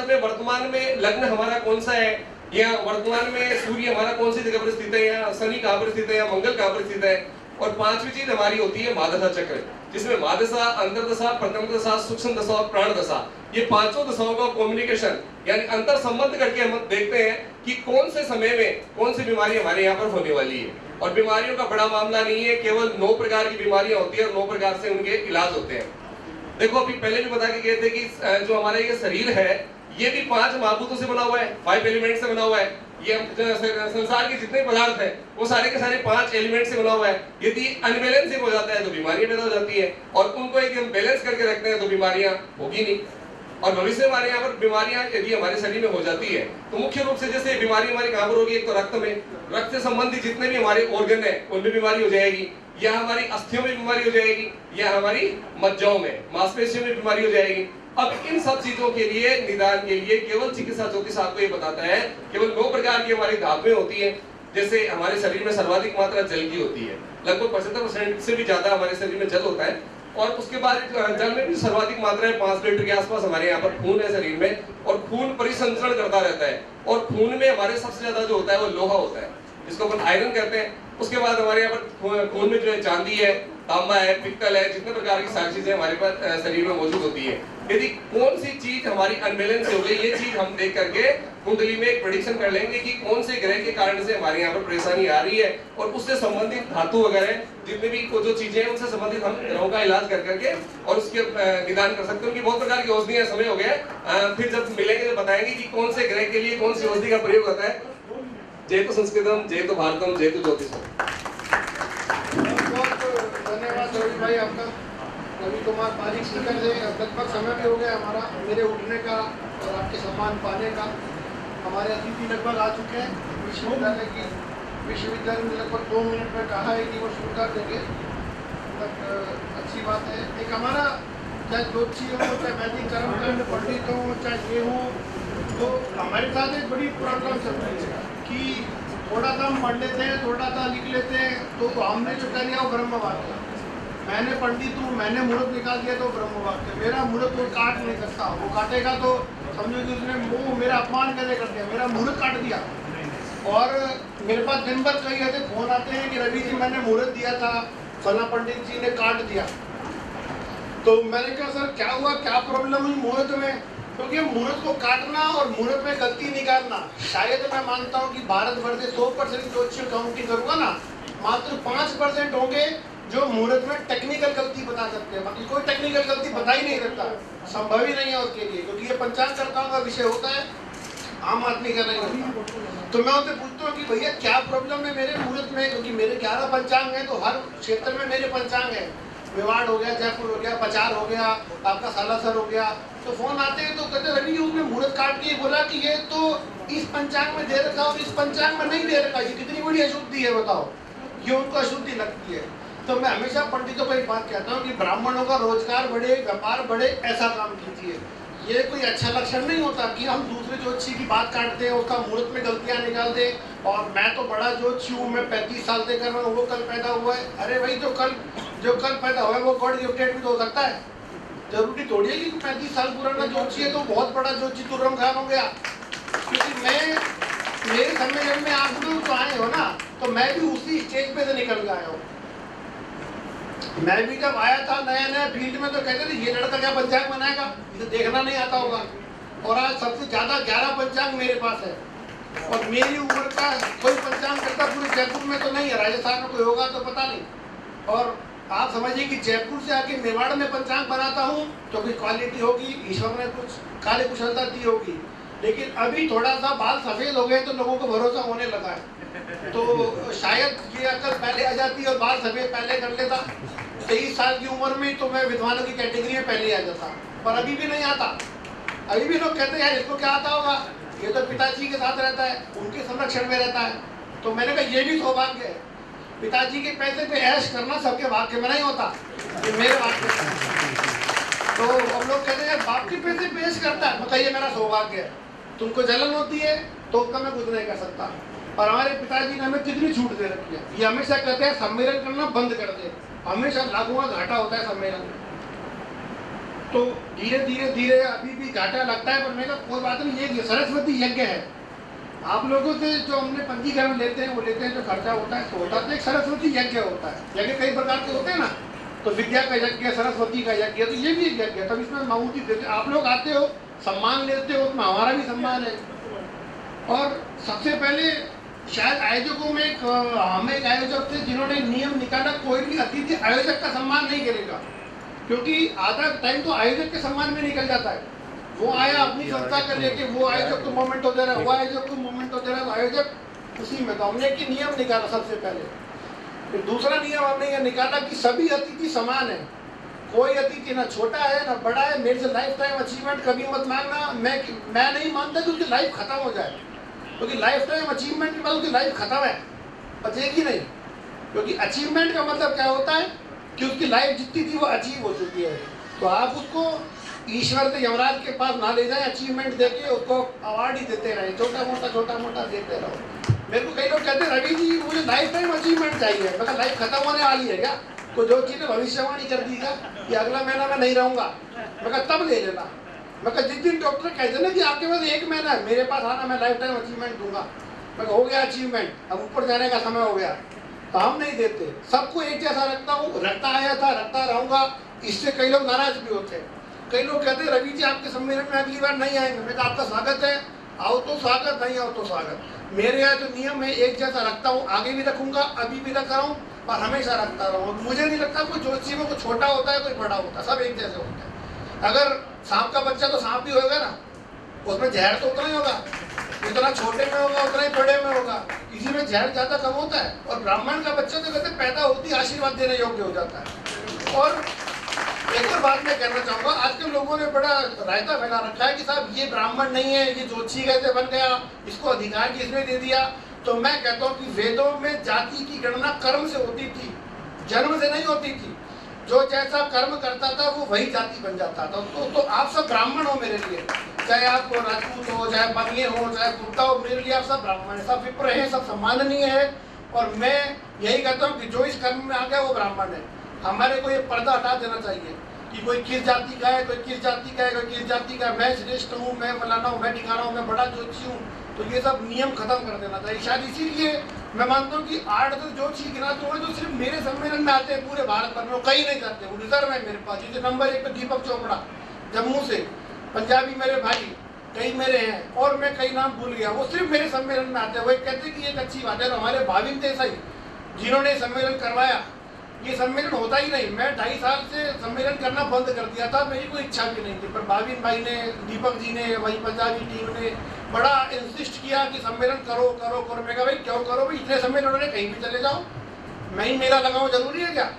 में वर्तमान में लग्न हमारा कौन सा है, या वर्तमान में सूर्य हमारा कौन सी जगह पर स्थित है, या शनि कहाँ पर स्थित है, या मंगल कहाँ पर स्थित है। और 5वीं चीज हमारी होती है महादशा चक्र, जिसमें महादशा, अंतर्दशा, प्रथम दशा, सूक्ष्म दशा और प्राण दशा, ये 5 दशाओं का कम्युनिकेशन यानी अंतर संबंध करके हम देखते हैं कि कौन से समय में कौन सी बीमारी हमारे यहाँ पर होने वाली है। और बीमारियों का बड़ा मामला नहीं है, केवल 9 प्रकार की बीमारियां होती है और 9 प्रकार से उनके इलाज होते हैं। देखो, अभी पहले भी बता के गए थे कि जो हमारा ये शरीर है ये भी 5 महाभूतों से बना हुआ है, 5 एलिमेंट से बना हुआ है। ये संसार के जितने पदार्थ हैं वो सारे के सारे 5 एलिमेंट से बना हुआ है। यदि अनबैलेंस हो जाता है तो बीमारियां पैदा हो जाती है और उनको यदि हम बैलेंस करके रखते हैं तो बीमारियां होगी नहीं। और भविष्य में हमारे यहाँ पर बीमारियां यदि हमारे शरीर में हो जाती है तो मुख्य रूप से जैसे बीमारी हमारी कहाँ पर होगी, एक तो रक्त में, रक्त से संबंधित जितने भी हमारे ऑर्गन है उनमें बीमारी हो जाएगी, या हमारी अस्थियों में बीमारी हो जाएगी, या हमारी मज्जाओं में, मांसपेशियों में बीमारी हो जाएगी। अब इन सब चीजों के लिए निदान के लिए केवल चिकित्सा ज्योतिष आपको ये बताता है, केवल 9 प्रकार की हमारी धातुएं होती है। जैसे हमारे शरीर में सर्वाधिक मात्रा जल की होती है, लगभग 75% से भी ज्यादा हमारे शरीर में जल होता है। और उसके बाद जल में भी सर्वाधिक मात्रा है, 5 लीटर के आसपास हमारे यहाँ पर खून है शरीर में, और खून परिसंचरण करता रहता है। और खून में हमारे सबसे ज्यादा जो होता है वो लोहा होता है, जिसको अपन आयरन कहते हैं। उसके बाद हमारे यहाँ पर खून में जो है चांदी है, तांबा है, पित्तल है, जितने प्रकार की सारी चीजें हमारे पास शरीर में मौजूद होती है। यदि कौन सी चीज हमारी अनबैलेंस हो गई, ये चीज हम देख करके कुंडली में एक प्रेडिक्शन कर लेंगे कि कौन से ग्रह के कारण से हमारे यहाँ पर परेशानी आ रही है, और उससे संबंधित धातु वगैरह जितने भी जो चीजें हैं उनसे संबंधित हम ग्रहों का इलाज कर करके और उसके निदान कर सकते हैं। उनकी बहुत प्रकार की औषधियां, समय हो गया, फिर जब मिलेंगे तो बताएंगे कि कौन से ग्रह के लिए कौन सी औषधि का प्रयोग होता है। जय तो संस्कृतम, जय तो भारतम, जय तो ज्योतिषम। बहुत धन्यवाद रवि भाई आपका। रवि कुमार पारिक स्पीकर से लगभग समय भी हो गया हमारा मेरे उठने का और आपके सम्मान पाने का। हमारे अतिथि लगभग आ चुके हैं। विश्वविद्यालय में लगभग 2 मिनट में कहा है कि वो शुरू कर देंगे, अच्छी बात है। एक हमारा चाहे ज्योतिषी हो, चाहे वैदिक कर्मकांड पंडित हो, चाहे ये हो, तो हमारे साथ एक बड़ी प्रॉब्लम चल रही है कि थोड़ा सा हम पढ़ लेते हैं, थोड़ा सा लिख लेते हैं, तो हमने जो कह दिया वो ब्रह्म वाक्य। मैंने पंडित हूँ, मैंने मुहूर्त निकाल दिया तो ब्रह्म वाक्य। मेरा मुहूर्त कोई काट नहीं सकता, वो काटेगा तो समझो कि उसने वो मेरा अपमान कैसे कर दिया, मेरा मुहूर्त काट दिया। और मेरे पास दिन भर कई ऐसे फोन आते हैं कि रवि जी मैंने मुहूर्त दिया था, फला पंडित जी ने काट दिया। तो मैंने कहा सर क्या हुआ, क्या प्रॉब्लम हुई मुहूर्त में? क्योंकि मुहूर्त को काटना और मुहूर्त में गलती निकालना, शायद मैं मानता हूँ कि भारत भर से 100% ज्योतिष काउंटिंग करूँगा ना मात्र 5% होंगे जो मुहूर्त में टेक्निकल गलती बता सकते हैं, बाकी कोई टेक्निकल गलती बता ही नहीं सकता, संभव ही नहीं है उसके लिए, क्योंकि ये पंचांगकर्ताओं का विषय होता है, आम आदमी का नहीं होता। तो मैं उनसे पूछता हूँ कि भैया क्या प्रॉब्लम है मेरे मुहूर्त में, क्योंकि मेरे 11 पंचांग हैं, तो हर क्षेत्र में मेरे पंचांग हैं, मेवाड़ हो गया, जयपुर हो गया, पचार हो गया, आपका सालासर हो गया। तो फोन आते हैं तो कहते रवि उसने मुहूर्त काट के बोला कि ये तो इस पंचांग में दे रखा और इस पंचांग में नहीं दे रखा, ये कितनी बड़ी अशुद्धि है बताओ, ये उनको अशुद्धि लगती है। तो मैं हमेशा पंडितों को एक बात कहता हूँ कि ब्राह्मणों का रोजगार बढ़े, व्यापार बढ़े, ऐसा काम कीजिए। ये कोई अच्छा लक्षण नहीं होता कि हम दूसरे ज्योतिषी की बात काटते हैं, उसका मुहूर्त में गलतियां निकाल दें और मैं तो बड़ा ज्योतिषी हूँ, मैं 35 साल से कर रहा हूँ, वो कल पैदा हुआ है। अरे भाई जो कल पैदा हुआ है वो गॉड गिफ्टेड भी तो हो सकता है, जरूरी थोड़ी है कि 35 साल पुराना ज्योतिषी है तो बहुत बड़ा ज्योतिषी तुर्रम खान हो गया। क्योंकि मेरे सम्मेलन में आप लोग तो आए हो ना, तो मैं भी उसी स्टेज पे से निकल के आया हूँ। मैं भी जब आया था नया नया फील्ड में तो कहते थे ये लड़का क्या पंचांग बनाएगा, इसे देखना नहीं आता होगा। और आज सबसे ज्यादा 11 पंचांग मेरे पास है, और मेरी उम्र का कोई पंचांग करता पूरे जयपुर में तो नहीं है, राजस्थान में कोई होगा तो पता नहीं। और आप समझिए कि जयपुर से आके मेवाड़ में पंचांग बनाता हूँ तो कोई क्वालिटी होगी, ईश्वर ने कुछ कार्य कुशलता दी होगी। लेकिन अभी थोड़ा सा बाल सफेद हो गए तो लोगों को भरोसा होने लगा है, तो शायद ये अकल पहले आ जाती और बाल सफेद पहले कर लेता। 23 साल की उम्र में तो मैं विद्वानों की कैटेगरी में पहले आ जाता, पर अभी भी नहीं आता। अभी भी लोग कहते हैं यार इसको क्या आता होगा, ये तो पिताजी के साथ रहता है, उनके संरक्षण में रहता है। तो मैंने कहा ये भी सौभाग्य है, पिताजी के पैसे पे ऐश करना सबके भाग्य में नहीं होता, ये मेरे भाग्य में है। तो अब लोग कहते हैं बाप के पैसे पे ऐश करता है, बताइए मेरा सौभाग्य है। तुमको जलन होती है तो उसका मैं कुछ नहीं कर सकता, और हमारे पिताजी ने हमें कितनी छूट दे रखी है। ये हमेशा कहते हैं सम्मेलन करना बंद कर दे, हमेशा लाखों का घाटा होता है सम्मेलन में। तो धीरे धीरे धीरे अभी भी घाटा लगता है, पर मैं कहा कोई बात नहीं, ये सरस्वती यज्ञ है। आप लोगों से जो हमने पंजीकरण लेते हैं वो लेते हैं, जो खर्चा होता है तो होता है, एक सरस्वती यज्ञ होता है। यज्ञ कई प्रकार के होते हैं ना, तो विद्या का यज्ञ, सरस्वती का यज्ञ, तो ये भी एक यज्ञ है। तब इसमें माहूति देते, आप लोग आते हो सम्मान लेते हो, उसमें हमारा भी सम्मान है। और सबसे पहले शायद आयोजकों में हमें एक आयोजक थे जिन्होंने नियम निकाला कोई भी अतिथि आयोजक का सम्मान नहीं करेगा, क्योंकि आधा टाइम तो आयोजक के सम्मान में निकल जाता है। वो आया अपनी संस्था कर लेके, वो आयोजक को मोमेंट हो दे रहा है, वो आयोजक को मोमेंट हो दे रहा है, आयोजक उसी में। तो हमने एक नियम निकाला सबसे पहले। फिर दूसरा नियम हमने यह निकाला कि सभी अतिथि समान है, कोई अतिथि ना छोटा है ना बड़ा है। मेरे से लाइफ टाइम अचीवमेंट कभी मत मांगना, मैं नहीं मानता कि उसकी लाइफ खत्म हो जाए, क्योंकि लाइफ टाइम अचीवमेंट के बाद उसकी लाइफ खत्म है, बचेगी नहीं। क्योंकि अचीवमेंट का मतलब क्या होता है कि उसकी लाइफ जितनी थी वो अचीव हो चुकी है। तो आप उसको ईश्वर से यमराज के पास ना ले जाए, अचीवमेंट देके उसको अवार्ड ही देते रहे, छोटा मोटा देते रहो। मेरे को कई लोग कहते हैं रवि जी मुझे लाइफ टाइम अचीवमेंट चाहिए। मैं लाइफ खत्म होने वाली है क्या? तो जो चीज़ें भविष्यवाणी कर दी कि अगला महीना मैं नहीं रहूँगा, मैं तब ले लेना। मैं जिस दिन डॉक्टर कहते ना कि आपके पास 1 महीना है, मेरे पास आना, मैं लाइफ टाइम अचीवमेंट दूंगा। मैं हो गया अचीवमेंट, अब ऊपर जाने का समय हो गया। तो हम नहीं देते, सबको एक जैसा रखता हूँ, रखता आया था, रखता रहूँगा। इससे कई लोग नाराज भी होते हैं। कई लोग कहते हैं रवि जी आपके सम्मेलन में अगली बार नहीं आएंगे। मैं आपका स्वागत है, आओ तो स्वागत, नहीं आओ तो स्वागत। मेरे यहाँ जो नियम है एक जैसा रखता हूँ, आगे भी रखूंगा, अभी भी रख रहा हूँ और हमेशा रखता रहूँगा। मुझे नहीं लगता कोई ज्योतिषी में कोई छोटा होता है कोई बड़ा होता है, सब एक जैसे होते हैं। अगर सांप का बच्चा तो सांप ही होगा ना, उसमें जहर तो उतना ही होगा, जितना छोटे में होगा उतना ही बड़े में होगा, किसी में जहर ज्यादा कम होता है। और ब्राह्मण का बच्चा तो कहते पैदा होती आशीर्वाद देने योग्य हो जाता है। और एक और बात मैं कहना चाहूँगा, आजकल लोगों ने बड़ा रायता फैला रखा है कि साहब ये ब्राह्मण नहीं है, ये ज्योतिषी कैसे बन गया, इसको अधिकार किसने दे दिया। तो मैं कहता हूँ कि वेदों में जाति की गणना कर्म से होती थी, जन्म से नहीं होती थी। जो जैसा कर्म करता था वो वही जाति बन जाता था। तो आप सब ब्राह्मण हो मेरे लिए, चाहे आप राजपूत हो, चाहे बनिए हो, चाहे गुप्ता हो, मेरे लिए आप सब ब्राह्मण है, सब विप्र हैं, सब सम्माननीय है। और मैं यही कहता हूँ कि जो इस कर्म में आ गया वो ब्राह्मण है। हमारे को ये पर्दा हटा देना चाहिए कि कोई किस जाति का है, कोई किस जाति का है, कोई किस जाति का, मैं श्रेष्ठ हूँ, मैं फलाना हूँ, मैं ठिकाना हूँ, मैं बड़ा ज्योतिषी हूँ। तो ये सब नियम खत्म कर देना चाहिए। शायद इसीलिए मैं मानता हूँ कि 8 ज्योतिषी गिनाते हुए जो सिर्फ मेरे सम्मेलन में आते हैं पूरे भारत भर में, कहीं नहीं जाते, वो रिजर्व है मेरे पास। जैसे नंबर 1 पे दीपक चोपड़ा जम्मू से, पंजाबी मेरे भाई कई मेरे हैं, और मैं कई नाम भूल गया, वो सिर्फ मेरे सम्मेलन में आते हैं। वो कहते हैं कि एक अच्छी बात है। हमारे भाविन देसाई जिन्होंने सम्मेलन करवाया। ये सम्मेलन होता ही नहीं, मैं 2.5 साल से सम्मेलन करना बंद कर दिया था, मेरी कोई इच्छा भी नहीं थी, पर भाविन भाई ने, दीपक जी ने, वही पंजाबी टीम ने बड़ा इंसिस्ट किया कि सम्मेलन करो करो करो। मैं कहा भाई क्यों करो भाई, इतने सम्मेलन उन्होंने कहीं भी चले जाओ, मैं ही मेला लगाऊं जरूरी है क्या?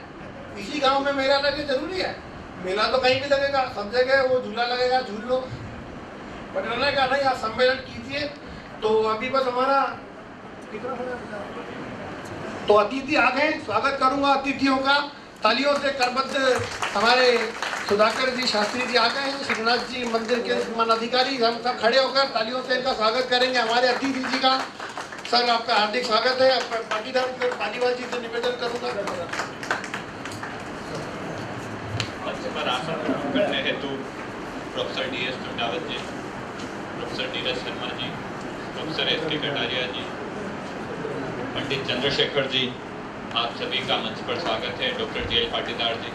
इसी गांव में मेला लगे जरूरी है? मेला तो कहीं भी लगेगा, सब जगह वो झूला लगेगा, झूल लो। पर उन्होंने कहा नहीं, आप सम्मेलन कीजिए। तो अभी बस हमारा तो अतिथि आ गए, स्वागत करूंगा अतिथियों का तालियों से करबद्ध। हमारे सुधाकर जी शास्त्री जी आ गए हैं, श्रीनाथ जी मंदिर के मान अधिकारी, हम सब खड़े होकर तालियों से इनका स्वागत करेंगे हमारे अतिथि जी का। सर आपका हार्दिक स्वागत है। पाटीदार पालीवाल जी से निवेदन करूंगा मंच पर आसन ग्रहण करने हेतु प्रोफेसर DS चंडावत जी, professor Neeraj Sharma ji, professor SK Kataria जी, पंडित चंद्रशेखर जी, आप सभी का मंच पर स्वागत है। डॉक्टर JL पाटीदार जी,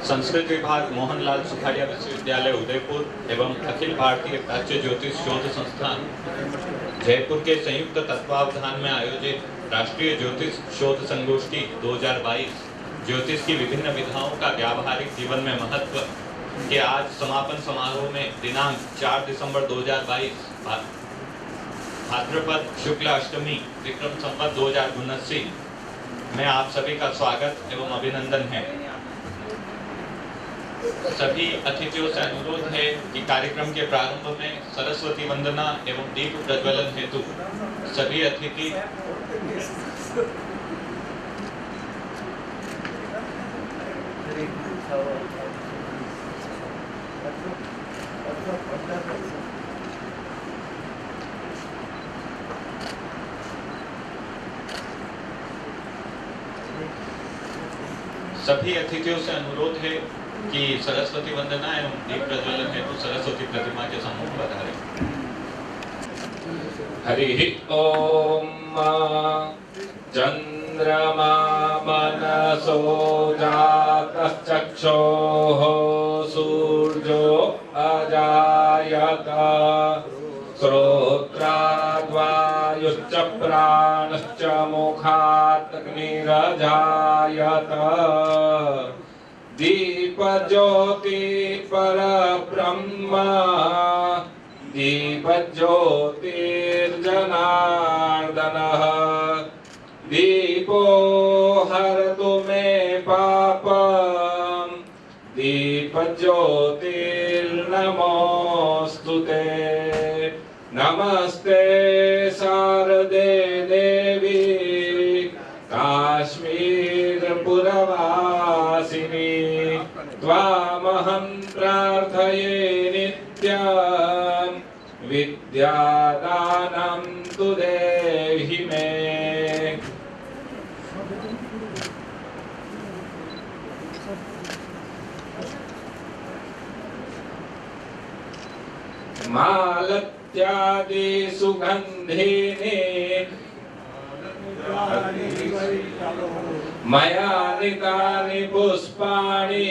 संस्कृत विभाग मोहनलाल सुखाड़िया विश्वविद्यालय उदयपुर एवं अखिल भारतीय प्राच्य ज्योतिष शोध संस्थान जयपुर के संयुक्त तत्वावधान में आयोजित राष्ट्रीय ज्योतिष शोध संगोष्ठी 2022 ज्योतिष की विभिन्न विधाओं का व्यावहारिक जीवन में महत्व के आज समापन समारोह में दिनांक 4 दिसंबर 2022 भाद्रपद शुक्ल अष्टमी विक्रम संवत 2079 में आप सभी का स्वागत एवं अभिनंदन है। सभी अतिथियों से अनुरोध है कि कार्यक्रम के प्रारंभ में सरस्वती वंदना एवं दीप प्रज्वलन हेतु सभी अतिथि सभी अतिथियों से अनुरोध है कि सरस्वती वंदना एवं दीप प्रज्वलन हेतु सरस्वती प्रतिमा के सम्मुख पधारें। हरि ओम चंद्रमा मनसो जातश्चक्षोः सूर्यो अजायत श्रोत्राद्वायुश्च प्राणश्च मुखात् अग्निरजायत दीप ज्योति परब्रह्म दीप ज्योतिर्जनार्दनः दीपो हरतु मे पापं दीप ज्योतिर्नमोस्तुते नमस्ते शारदे देवी काश्मीरपुरवासिनी त्वामहं प्रार्थये नित्यं विद्यादानं तु देहि मे। मालत्यादि सुगन्धिनी मया नितानि पुष्पाणि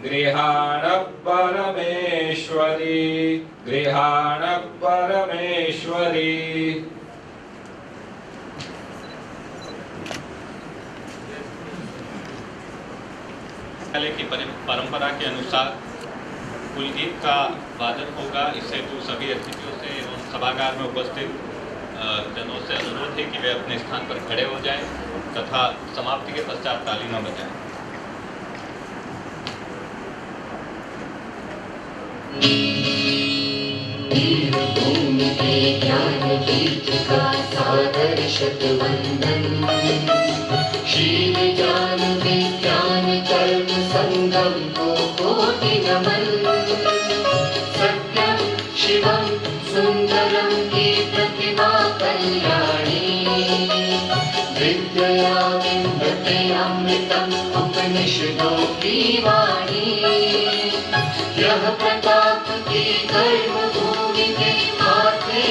गृहाण परमेश्वरी गृहाण परमेश्वरी। की परंपरा के अनुसार कुलगीत का वादन होगा। इससे तो सभी अतिथियों से एवं सभागार में उपस्थित जनों से अनुरोध है कि वे अपने स्थान पर खड़े हो जाएं तथा समाप्ति के पश्चात ताली न बजाएं। भूमि के ज्ञान कीर्त का सादर शतवंदन शील ज्ञान विज्ञान कर्म संगम को कोटि नमन सत्यं शिवं सुंदरं की प्रतिमा कल्याणी विद्या विन्दते अमृतम् उपनिषदों की वाणी यह प्रताप की कर्म भूमि में माथे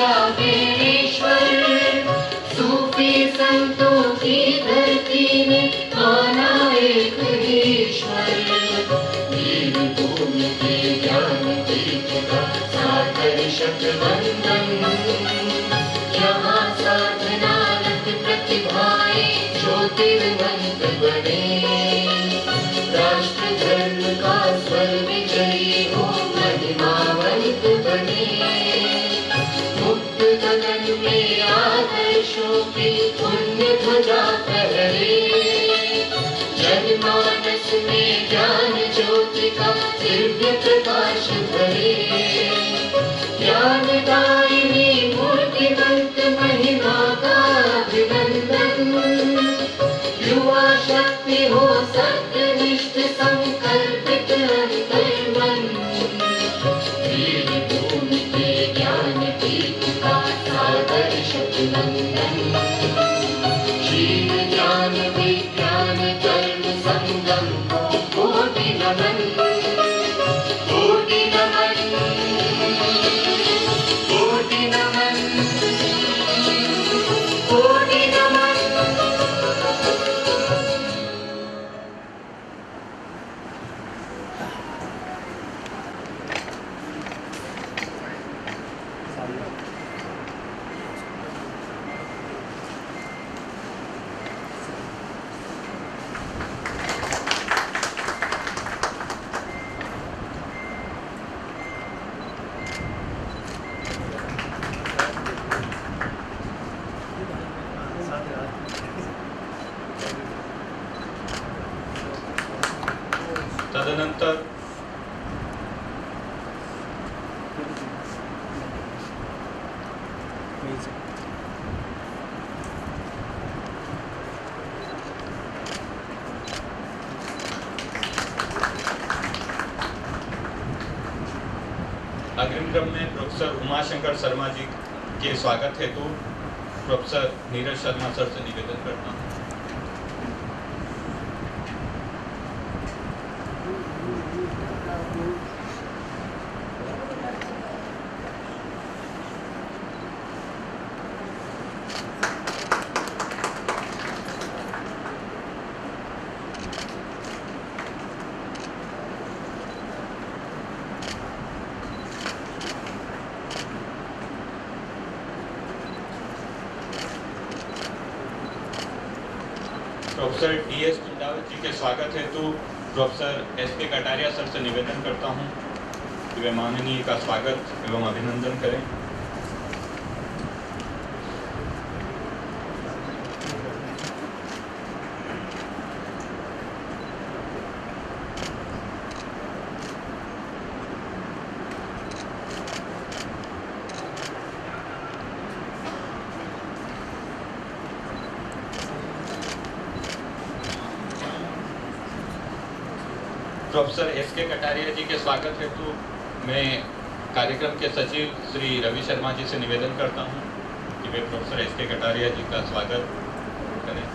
सागरेश्वर, सूफी संतों की धरती में माना एक ईश्वर। वीर भूमि के ज्ञान पीठ का सादर शतवंदन, यहाँ साधनारत प्रतिभाएं ज्योतिर्मंत बने। राष्ट्र धर्म का स्वर विजयी हो महिमावंत बने। मुक्त गगन में आदर्शों की पुण्य ध्वजा फहरे। जनमानस में ज्ञान ज्योति का दिव्य प्रकाश भरे। ज्ञानदायिनी मूर्तिमंत महिमा का अभिनंदन। युवा शक्ति हो सत्यनिष्ठ संकल्पित अंतर्मन। वीर भूमि के ज्ञान पीठ का सादर शतवंदन। शील ज्ञान विज्ञान कर्म संगम को कोटि नमन। कोटि नमन, कोटि नमन, कोटि नमन। तदनंतर अग्रिम क्रम में प्रोफेसर उमाशंकर शर्मा जी के स्वागत हेतु प्रोफेसर नीरज शर्मा सर से निवेदन करता हूँ। Professor DS. कुंदावत जी के स्वागत हेतु प्रोफेसर एस.के. कटारिया सर से निवेदन करता हूं कि वे माननीय का स्वागत एवं अभिनंदन करें। Professor SK. कटारिया जी के स्वागत हेतु मैं कार्यक्रम के सचिव श्री रवि शर्मा जी से निवेदन करता हूं कि वे प्रोफेसर एस.के. कटारिया जी का स्वागत करें।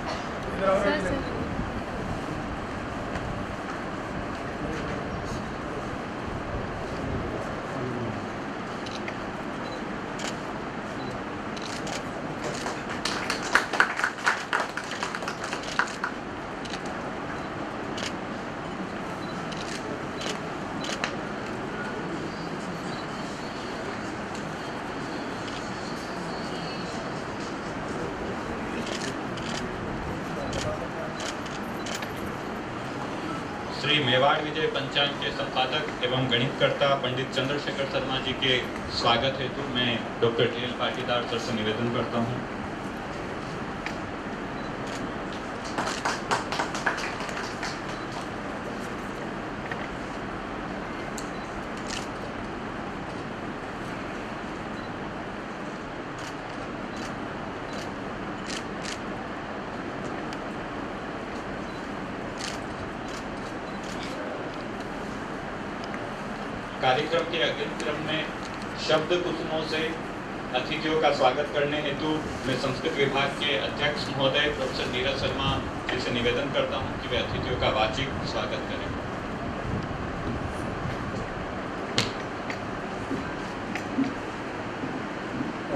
श्री मेवाड़ विजय पंचांग के संपादक एवं गणितकर्ता पंडित चंद्रशेखर शर्मा जी के स्वागत हेतु मैं डॉक्टर टी.एल. पाटीदार सर से निवेदन करता हूं। कार्यक्रम के अग्रिम क्रम में शब्द कुसुमों से अतिथियों का स्वागत करने हेतु मैं संस्कृत विभाग के अध्यक्ष महोदय प्रोफेसर नीरज शर्मा जी से निवेदन करता हूं कि वे अतिथियों का वाचिक स्वागत करें।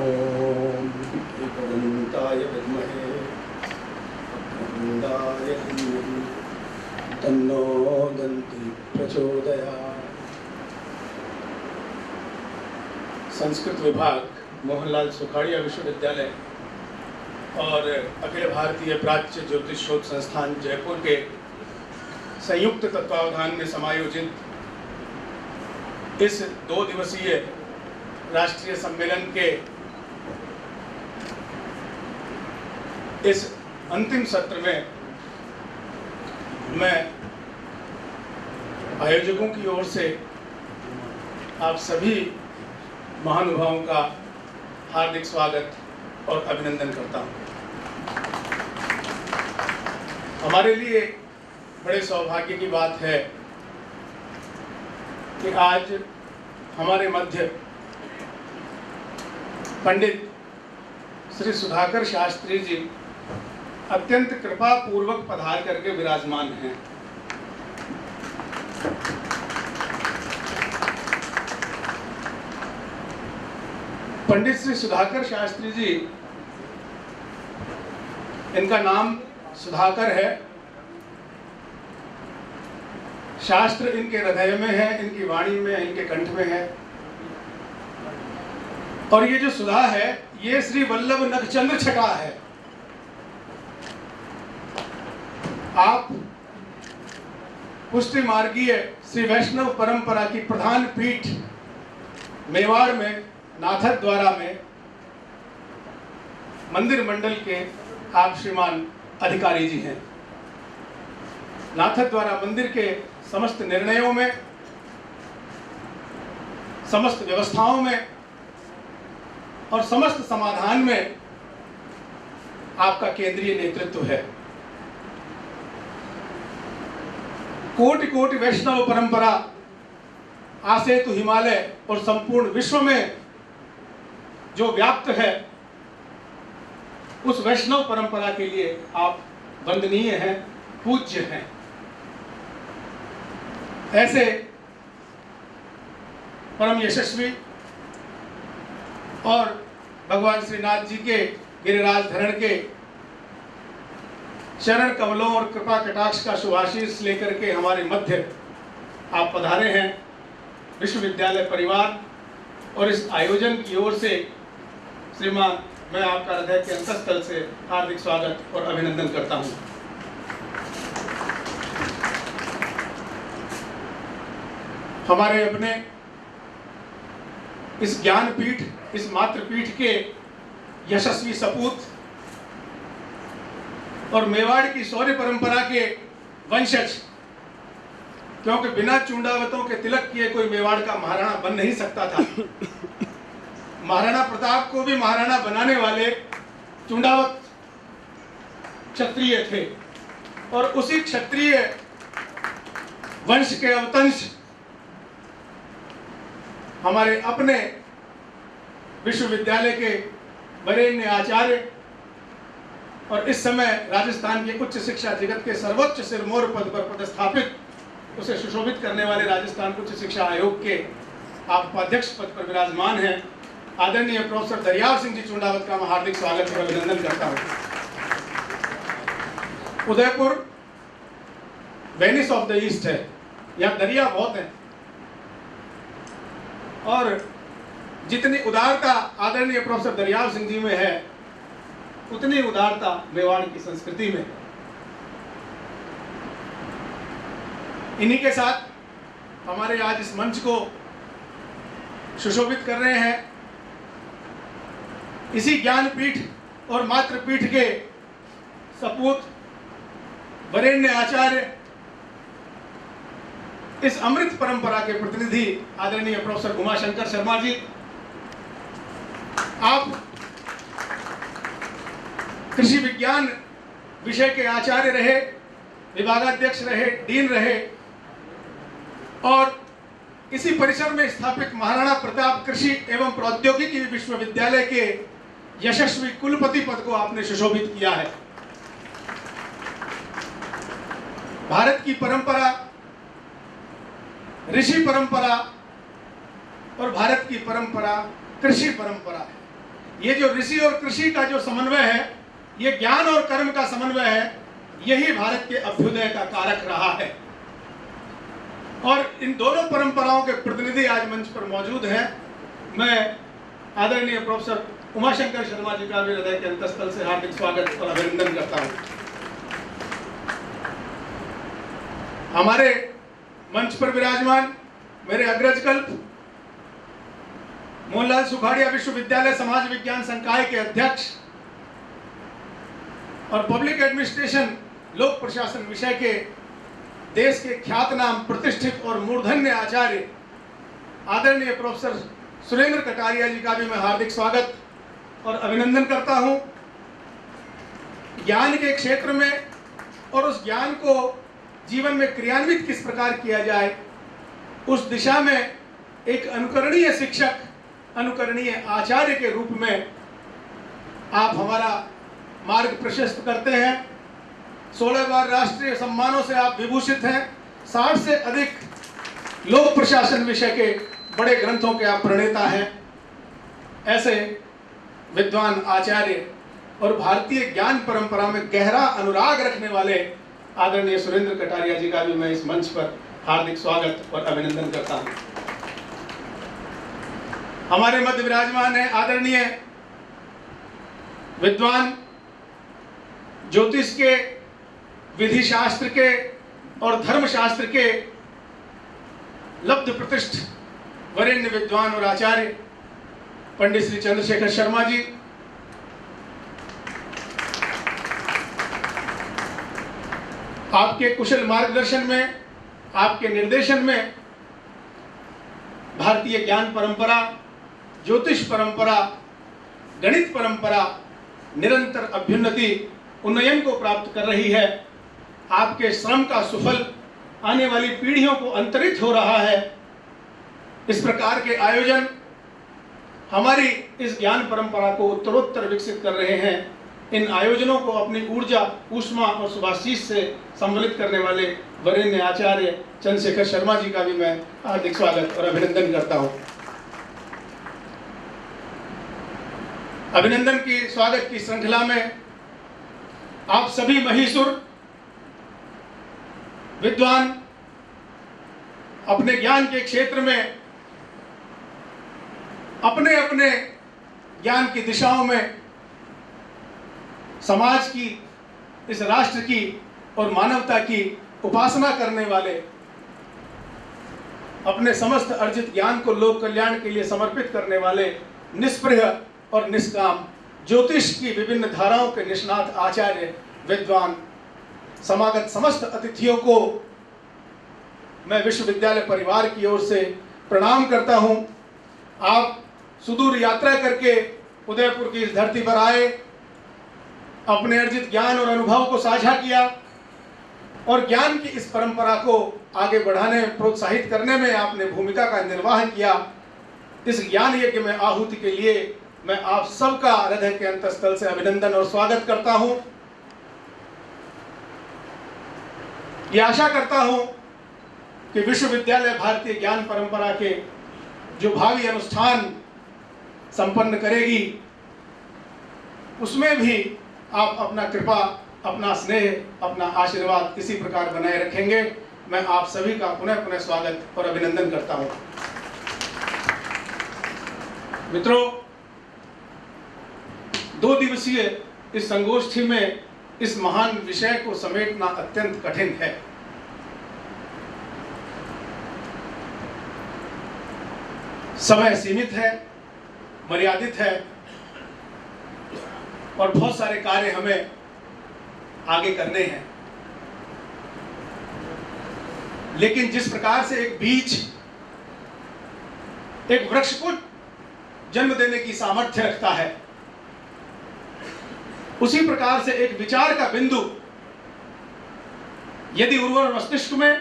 ओम एकदन्ताय विद्महे वक्रतुण्डाय धीमहि तन्नो दन्ति प्रचोदयात्। संस्कृत विभाग मोहनलाल सुखाड़िया विश्वविद्यालय और अखिल भारतीय प्राच्य ज्योतिष शोध संस्थान जयपुर के संयुक्त तत्वावधान में समायोजित इस 2 दिवसीय राष्ट्रीय सम्मेलन के इस अंतिम सत्र में मैं आयोजकों की ओर से आप सभी महानुभावों का हार्दिक स्वागत और अभिनंदन करता हूं। हमारे लिए बड़े सौभाग्य की बात है कि आज हमारे मध्य पंडित श्री सुधाकर शास्त्री जी अत्यंत कृपा पूर्वक पधार करके विराजमान हैं। पंडित श्री सुधाकर शास्त्री जी, इनका नाम सुधाकर है, शास्त्र इनके हृदय में है, इनकी वाणी में, इनके कंठ में है। और ये जो सुधा है ये श्री वल्लभ नखचंद्र छटा है। आप पुष्टि मार्गीय श्री वैष्णव परंपरा की प्रधान पीठ मेवाड़ में नाथक द्वारा में मंदिर मंडल के आप श्रीमान अधिकारी जी हैं। नाथक द्वारा मंदिर के समस्त निर्णयों में, समस्त व्यवस्थाओं में और समस्त समाधान में आपका केंद्रीय नेतृत्व है। कोटि कोटि वैष्णव परंपरा आसेतु हिमालय और संपूर्ण विश्व में जो व्याप्त है, उस वैष्णव परंपरा के लिए आप वंदनीय हैं, पूज्य हैं। ऐसे परम यशस्वी और भगवान श्रीनाथ जी के गिरिराज धरण के चरण कमलों और कृपा कटाक्ष का शुभाशीष लेकर के हमारे मध्य आप पधारे हैं। विश्वविद्यालय परिवार और इस आयोजन की ओर से श्रीमान, मैं आपका हृदय के अंतःस्थल से हार्दिक स्वागत और अभिनंदन करता हूं। हमारे अपने इस ज्ञानपीठ, इस मातृपीठ के यशस्वी सपूत और मेवाड़ की शौर्य परंपरा के वंशज, क्योंकि बिना चूंडावतों के तिलक किए कोई मेवाड़ का महाराणा बन नहीं सकता था। महाराणा प्रताप को भी महाराणा बनाने वाले चूंडावत क्षत्रिय थे और उसी क्षत्रिय वंश के अवतंश हमारे अपने विश्वविद्यालय के वरेण्य आचार्य और इस समय राजस्थान के उच्च शिक्षा जगत के सर्वोच्च सिरमौर पद पर पदस्थापित, उसे सुशोभित करने वाले राजस्थान उच्च शिक्षा आयोग के आप उपाध्यक्ष पद पर विराजमान हैं, आदरणीय प्रोफेसर दरियाव सिंह जी चूंडावत का मैं हार्दिक स्वागत और अभिनंदन करता हूं। Udaipur Venice of the east है, यहाँ दरिया बहुत है और जितनी उदारता आदरणीय प्रोफेसर दरियाव सिंह जी में है, उतनी उदारता मेवाड़ की संस्कृति में। इन्हीं के साथ हमारे आज इस मंच को सुशोभित कर रहे हैं इसी ज्ञानपीठ और मातृपीठ के सपूत वरेण्य आचार्य, इस अमृत परंपरा के प्रतिनिधि आदरणीय प्रोफेसर उमाशंकर शर्मा जी। आप कृषि विज्ञान विषय के आचार्य रहे, विभागाध्यक्ष रहे, डीन रहे और इसी परिसर में स्थापित महाराणा प्रताप कृषि एवं प्रौद्योगिकी विश्वविद्यालय के यशस्वी कुलपति पद को आपने सुशोभित किया है। भारत की परंपरा, ऋषि परंपरा और भारत की परंपरा कृषि परंपरा है। ये जो ऋषि और कृषि का जो समन्वय है, ये ज्ञान और कर्म का समन्वय है, यही भारत के अभ्युदय का कारक रहा है। और इन दोनों परंपराओं के प्रतिनिधि आज मंच पर मौजूद हैं। मैं आदरणीय प्रोफेसर उमाशंकर शर्मा जी का भी हृदय के अंतस्थल से हार्दिक स्वागत और अभिनंदन करता हूं। हमारे मंच पर विराजमान मेरे अग्रजकल्प मोहनलाल सुखाड़िया विश्वविद्यालय समाज विज्ञान संकाय के अध्यक्ष और पब्लिक एडमिनिस्ट्रेशन लोक प्रशासन विषय के देश के ख्यातनाम प्रतिष्ठित और मूर्धन्य आचार्य आदरणीय प्रोफेसर सुरेंद्र कटारिया जी का भी मैं हार्दिक स्वागत और अभिनंदन करता हूं। ज्ञान के क्षेत्र में और उस ज्ञान को जीवन में क्रियान्वित किस प्रकार किया जाए, उस दिशा में एक अनुकरणीय शिक्षक, अनुकरणीय आचार्य के रूप में आप हमारा मार्ग प्रशस्त करते हैं। 16 बार राष्ट्रीय सम्मानों से आप विभूषित हैं। 60 से अधिक लोक प्रशासन विषय के बड़े ग्रंथों के आप प्रणेता हैं। ऐसे विद्वान आचार्य और भारतीय ज्ञान परंपरा में गहरा अनुराग रखने वाले आदरणीय सुरेंद्र कटारिया जी का भी मैं इस मंच पर हार्दिक स्वागत और अभिनंदन करता हूं। हमारे मध्य विराजमान है आदरणीय विद्वान, ज्योतिष के, विधि शास्त्र के और धर्मशास्त्र के लब्ध प्रतिष्ठ वरेण्य विद्वान और आचार्य पंडित श्री चंद्रशेखर शर्मा जी। आपके कुशल मार्गदर्शन में, आपके निर्देशन में भारतीय ज्ञान परंपरा, ज्योतिष परंपरा, गणित परंपरा निरंतर अभ्युन्नति, उन्नयन को प्राप्त कर रही है। आपके श्रम का सुफल आने वाली पीढ़ियों को अंतरित हो रहा है। इस प्रकार के आयोजन हमारी इस ज्ञान परंपरा को उत्तरोत्तर विकसित कर रहे हैं। इन आयोजनों को अपनी ऊर्जा, ऊष्मा और शुभाशीष से सम्मिलित करने वाले वरेण्य आचार्य चंद्रशेखर शर्मा जी का भी मैं हार्दिक स्वागत और अभिनंदन करता हूं। अभिनंदन की स्वागत की श्रृंखला में आप सभी महीसुर विद्वान अपने ज्ञान के क्षेत्र में अपने अपने ज्ञान की दिशाओं में समाज की, इस राष्ट्र की और मानवता की उपासना करने वाले, अपने समस्त अर्जित ज्ञान को लोक कल्याण के लिए समर्पित करने वाले निष्पृह और निष्काम ज्योतिष की विभिन्न धाराओं के निष्णात आचार्य विद्वान समागत समस्त अतिथियों को मैं विश्वविद्यालय परिवार की ओर से प्रणाम करता हूं। आप सुदूर यात्रा करके उदयपुर की इस धरती पर आए, अपने अर्जित ज्ञान और अनुभव को साझा किया और ज्ञान की इस परंपरा को आगे बढ़ाने, प्रोत्साहित करने में आपने भूमिका का निर्वाह किया। इस ज्ञान यज्ञ में आहुति के लिए मैं आप सबका हृदय के अंतस्थल से अभिनंदन और स्वागत करता हूं। यह आशा करता हूं कि विश्वविद्यालय भारतीय ज्ञान परंपरा के जो भावी अनुष्ठान संपन्न करेगी, उसमें भी आप अपना कृपा, अपना स्नेह, अपना आशीर्वाद इसी प्रकार बनाए रखेंगे। मैं आप सभी का पुनः पुनः स्वागत और अभिनंदन करता हूं। मित्रों, 2 दिवसीय इस संगोष्ठी में इस महान विषय को समेटना अत्यंत कठिन है। समय सीमित है, मर्यादित है और बहुत सारे कार्य हमें आगे करने हैं। लेकिन जिस प्रकार से एक बीज एक वृक्ष को जन्म देने की सामर्थ्य रखता है, उसी प्रकार से एक विचार का बिंदु यदि उर्वर मस्तिष्क में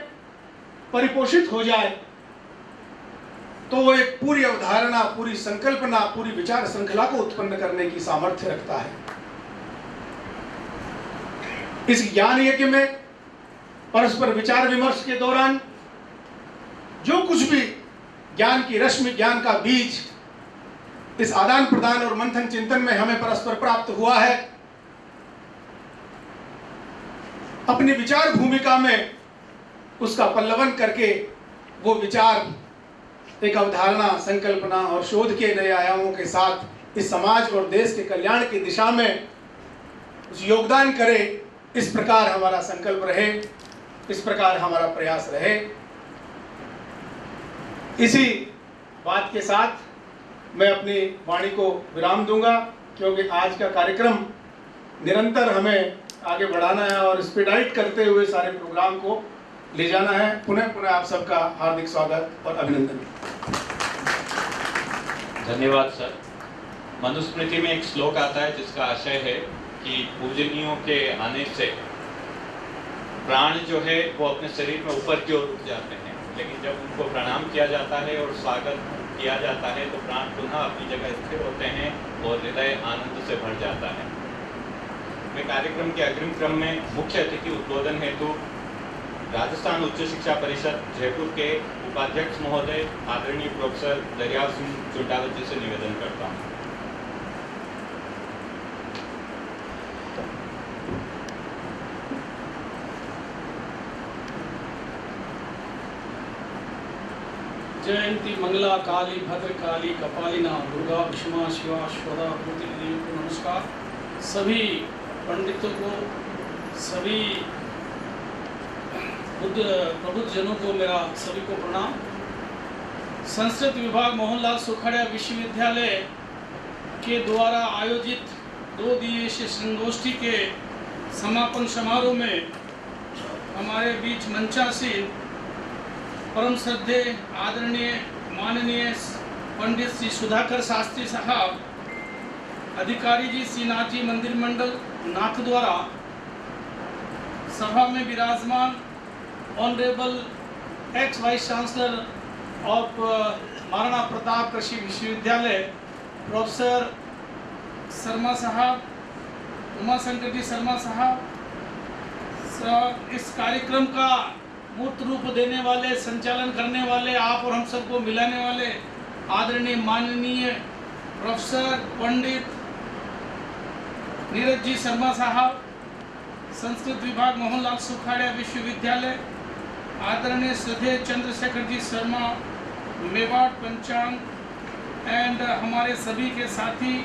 परिपोषित हो जाए तो वो एक पूरी अवधारणा, पूरी संकल्पना, पूरी विचार श्रृंखला को उत्पन्न करने की सामर्थ्य रखता है। इस ज्ञान यज्ञ में परस्पर विचार विमर्श के दौरान जो कुछ भी ज्ञान की रश्मि, ज्ञान का बीज इस आदान प्रदान और मंथन चिंतन में हमें परस्पर प्राप्त हुआ है। अपनी विचार भूमिका में उसका पल्लवन करके वो विचार एक अवधारणा, संकल्पना और शोध के नए आयामों के साथ इस समाज और देश के कल्याण की दिशा में योगदान करे। इस प्रकार हमारा संकल्प रहे, इस प्रकार हमारा प्रयास रहे। इसी बात के साथ मैं अपनी वाणी को विराम दूंगा, क्योंकि आज का कार्यक्रम निरंतर हमें आगे बढ़ाना है और स्पीडाइट करते हुए सारे प्रोग्राम को ले जाना है। पुनः आप सबका हार्दिक स्वागत और अभिनंदन। धन्यवाद सर। मनुस्मृति में एक श्लोक आता है जिसका आशय है कि पूजनीयों के आने से प्राण जो है वो अपने शरीर में ऊपर की ओर उठ जाते हैं, लेकिन जब उनको प्रणाम किया जाता है और स्वागत किया जाता है तो प्राण पुनः अपनी जगह स्थिर होते हैं और हृदय आनंद से भर जाता है। मैं कार्यक्रम के अग्रिम क्रम में मुख्य अतिथि उद्बोधन हेतु राजस्थान उच्च शिक्षा परिषद जयपुर के उपाध्यक्ष महोदय आदरणीय प्रोफेसर दरियाव सिंह चुंडावत जी से निवेदन करता हूँ। जयंती मंगला काली भद्रकाली कपालिना दुर्गा विष्मा शिवा स्वदा भूति देवी को नमस्कार। सभी पंडितों को, सभी प्रबुद्ध जनों को मेरा सभी को प्रणाम। संस्कृत विभाग मोहनलाल सुखाड़िया विश्वविद्यालय के द्वारा आयोजित 2 दिवसीय संगोष्ठी के समापन समारोह में हमारे बीच मंचासीन परम श्रद्धेय आदरणीय माननीय पंडित श्री सुधाकर शास्त्री साहब, अधिकारी जी श्री नाथ जी मंदिर मंडल नाथ द्वारा, सभा में विराजमान honourable x vice chancellor of Maharana Pratap कृषि विश्वविद्यालय प्रोफेसर शर्मा साहब, उमाशंकर जी शर्मा साहब, इस कार्यक्रम का मूर्त रूप देने वाले, संचालन करने वाले, आप और हम सबको मिलाने वाले आदरणीय माननीय प्रोफेसर पंडित नीरज जी शर्मा साहब, संस्कृत विभाग मोहनलाल सुखाड़िया विश्वविद्यालय, आदरणीय श्रद्धेय चंद्रशेखर जी शर्मा मेवाड़ पंचांग, एंड हमारे सभी के साथी,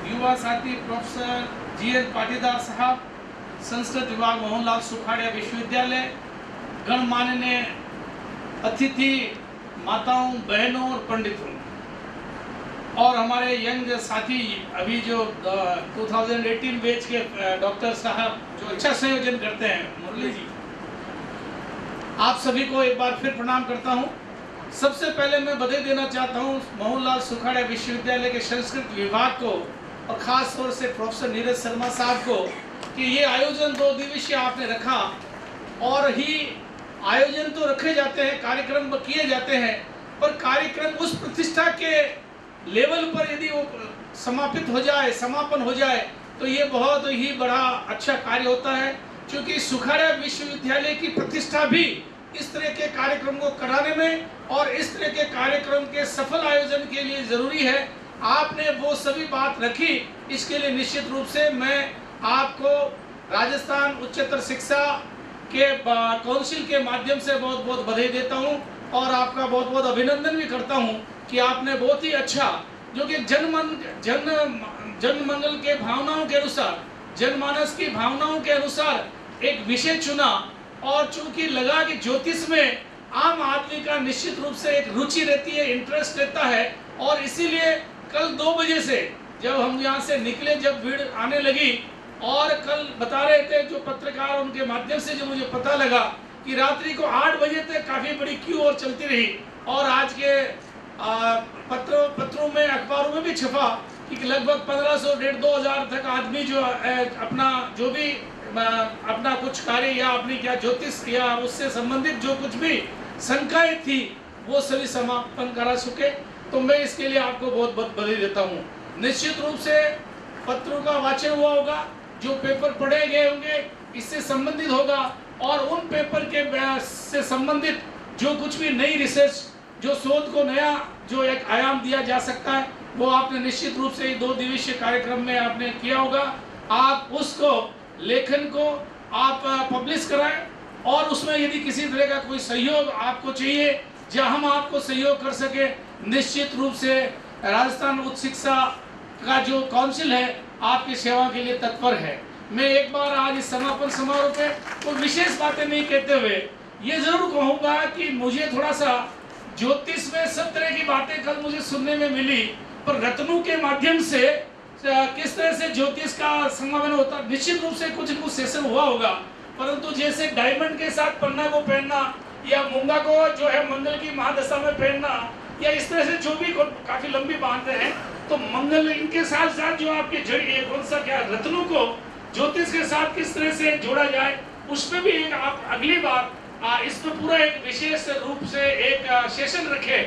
युवा साथी प्रोफेसर GL पाटीदार साहब, संस्कृत विभाग मोहनलाल सुखाड़िया विश्वविद्यालय, गणमान्य अतिथि माताओं, बहनों और पंडितों, और हमारे यंग साथी अभी जो 2018 बैच के डॉक्टर साहब जो अच्छा संयोजन करते हैं, मुरली जी, आप सभी को एक बार फिर प्रणाम करता हूं। सबसे पहले मैं बधाई देना चाहता हूं मोहनलाल सुखाड़िया विश्वविद्यालय के संस्कृत विभाग को और खास तौर से प्रोफेसर नीरज शर्मा साहब को कि ये आयोजन 2 दिवसीय आपने रखा, और ही आयोजन तो रखे जाते हैं, कार्यक्रम किए जाते हैं, पर कार्यक्रम उस प्रतिष्ठा के लेवल पर यदि वो समापन हो जाए तो ये बहुत ही बड़ा अच्छा कार्य होता है, क्योंकि सुखाड़िया विश्वविद्यालय की प्रतिष्ठा भी इस तरह के कार्यक्रम को कराने में और इस तरह के कार्यक्रम के सफल आयोजन के लिए जरूरी है। आपने वो सभी बात रखी, इसके लिए निश्चित रूप से मैं आपको राजस्थान उच्चतर शिक्षा के काउंसिल के माध्यम से बहुत बहुत बधाई देता हूं और आपका बहुत बहुत अभिनंदन भी करता हूं कि आपने बहुत ही अच्छा, जो कि जनमंगल के भावनाओं के अनुसार, जनमानस की भावनाओं के अनुसार एक विषय चुना, और चूंकि लगा कि ज्योतिष में आम आदमी का निश्चित रूप से एक रुचि रहती है, इंटरेस्ट रहता है, और इसीलिए कल 2 बजे से जब हम यहाँ से निकले, जब भीड़ आने लगी, और कल बता रहे थे जो पत्रकार, उनके माध्यम से जो मुझे पता लगा कि रात्रि को 8 बजे तक काफ़ी बड़ी क्यू और चलती रही, और आज के पत्रों में, अखबारों में भी छपा कि लगभग 1500-1500 तक आदमी जो अपना जो भी अपना कुछ कार्य या अपनी क्या ज्योतिष या उससे संबंधित जो कुछ भी शंकाएं थी वो सभी समापन करा चुके। तो मैं इसके लिए आपको बहुत बहुत बधाई देता हूँ। निश्चित रूप से पत्रों का वाचन हुआ होगा, जो पेपर पढ़े गए होंगे इससे संबंधित होगा, और उन पेपर के से संबंधित जो कुछ भी नई रिसर्च, जो शोध को नया जो एक आयाम दिया जा सकता है, वो आपने निश्चित रूप से 2 दिवसीय कार्यक्रम में आपने किया होगा। आप उसको लेखन को आप पब्लिश कराएं और उसमें यदि किसी तरह का कोई सहयोग आपको चाहिए, जहां हम आपको सहयोग कर सके, निश्चित रूप से राजस्थान उच्च शिक्षा का जो काउंसिल है आपकी सेवा के लिए तत्पर है। मैं एक बार आज इस समापन समारोह पे कोई विशेष बातें नहीं कहते हुए ये जरूर कहूँगा कि मुझे थोड़ा सा ज्योतिष में सब तरह की बातें कल मुझे सुनने में मिली, पर रत्नों के माध्यम से किस तरह से ज्योतिष का समागम होता, निश्चित रूप से कुछ सेशन हुआ होगा, परंतु जैसे डायमंड के साथ पन्ना को पहनना या मूंगा को जो है मंगल की महादशा में पहनना, या इस तरह से जो भी काफी लंबी बांधते हैं, तो मंगल इनके साथ साथ जो आपके जड़ी कौन सा क्या रत्नों को ज्योतिष के साथ किस तरह से जोड़ा जाए, उसमें भी एक आप अगली बार इसमें पूरा एक विशेष रूप से एक सेशन रखे।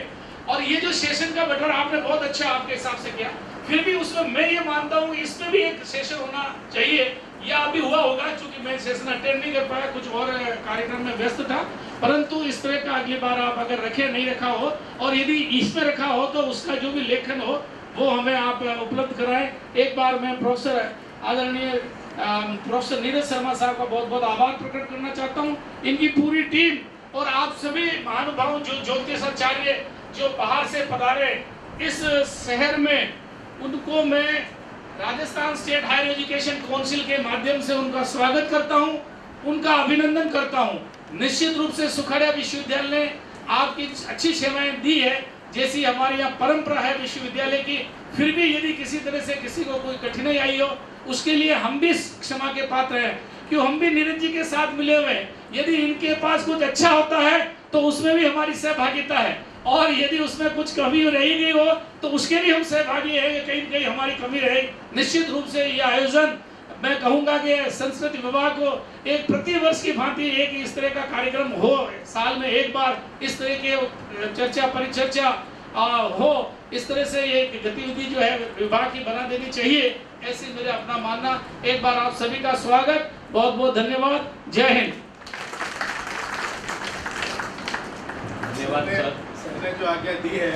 और ये जो सेशन का बंटवारा आपने बहुत अच्छा आपके हिसाब से किया, फिर भी उसमें मैं ये मानता हूँ इसमें भी एक सेशन होना चाहिए, या अभी हुआ होगा, क्योंकि मैं सेशन अटेंड नहीं कर पाया, कुछ और कार्यक्रम में व्यस्त था, परंतु इस तरह का अगली बार आप अगर रखे नहीं रखा हो, और यदि इसमें रखा हो तो उसका जो भी लेखन हो वो हमें आप उपलब्ध कराएं। एक बार मैं प्रोफेसर आदरणीय प्रोफेसर नीरज शर्मा साहब का बहुत बहुत आभार प्रकट करना चाहता हूँ, इनकी पूरी टीम और आप सभी महानुभाव जो ज्योतिषाचार्य जो बाहर से पधारे इस शहर में, उनको मैं Rajasthan state higher education council के माध्यम से उनका स्वागत करता हूं, उनका अभिनंदन करता हूं। निश्चित रूप से सुखाड़िया विश्वविद्यालय ने आपकी अच्छी सेवाएं दी है, जैसी हमारे यहाँ परंपरा है विश्वविद्यालय की। फिर भी यदि किसी तरह से किसी को कोई कठिनाई आई हो, उसके लिए हम भी क्षमा के पात्र हैं, क्यों हम भी नीरज जी के साथ मिले हुए हैं। यदि इनके पास कुछ अच्छा होता है तो उसमें भी हमारी सहभागिता है, और यदि उसमें कुछ कमी रही गई हो तो उसके भी हम सहभागी हैं, कहीं कहीं हमारी कमी रहे। निश्चित रूप से ये आयोजन मैं कहूँगा कि संस्कृति विभाग को एक प्रतिवर्ष की भांति एक इस तरह का कार्यक्रम हो, साल में एक बार इस तरह के चर्चा परिचर्चा हो, इस तरह से ये गतिविधि जो है विभाग की बना देनी चाहिए, ऐसे मेरा अपना मानना। एक बार आप सभी का स्वागत, बहुत बहुत धन्यवाद, जय हिंद। धन्यवाद सर। सर ने जो आज्ञा दी है,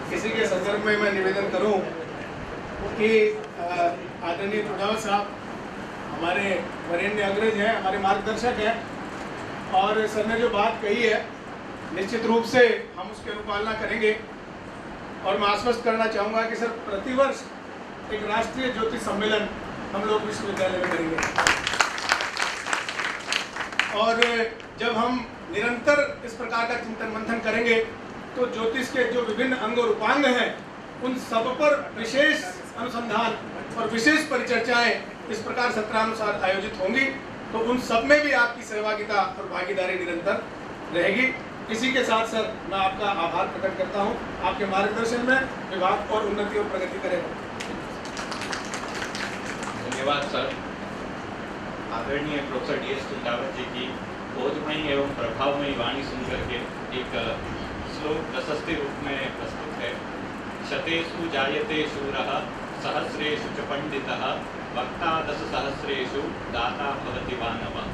किसी के संदर्भ में मैं निवेदन करूं कि आदरणीय चुनाव साहब हमारे वरेण्य अग्रज हैं, हमारे मार्गदर्शक हैं, और सर ने जो बात कही है निश्चित रूप से हम उसकी अनुपालना करेंगे। और मैं आश्वस्त करना चाहूँगा कि सर प्रतिवर्ष एक राष्ट्रीय ज्योतिष सम्मेलन हम लोग विश्वविद्यालय में करेंगे, और जब हम निरंतर इस प्रकार का चिंतन मंथन करेंगे तो ज्योतिष के जो विभिन्न अंग और उपांग हैं उन सब पर विशेष अनुसंधान और विशेष परिचर्चाएं इस प्रकार सत्रानुसार आयोजित होंगी, तो उन सब में भी आपकी सहभागिता और भागीदारी निरंतर रहेगी। इसी के साथ सर मैं आपका आभार प्रकट करता हूं, आपके मार्गदर्शन में विभाग और उन्नति और प्रगति करेगा। धन्यवाद सर। आदरणीय प्रोफेसर DS कुंदावत जी की बोधमयी एवं प्रभावमयी वाणी सुनकर के एक श्लोक प्रशस्ति रूप में प्रस्तुत है। शतेषु जायते शूरः सहस्रेषु च पंडितः वक्ता दशसहस्रेषु दाता भवति मानवः।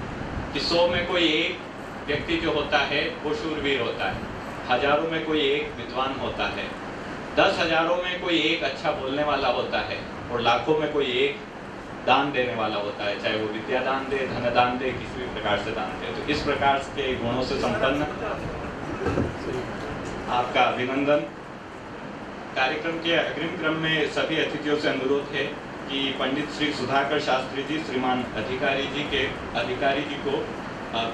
कि 100 में कोई एक व्यक्ति जो होता है वो शूरवीर होता है, हजारों में कोई एक विद्वान होता है, 10 हजारों में कोई एक अच्छा बोलने वाला होता है, और लाखों में कोई एक दान देने वाला होता है, चाहे वो विद्या दान दे, धन दान दे, किसी भी प्रकार से दान दे। तो इस प्रकार के गुणों से संपन्न आपका अभिनंदन। कार्यक्रम के अग्रिम क्रम में सभी अतिथियों से अनुरोध है कि पंडित श्री सुधाकर शास्त्री जी, श्रीमान अधिकारी जी को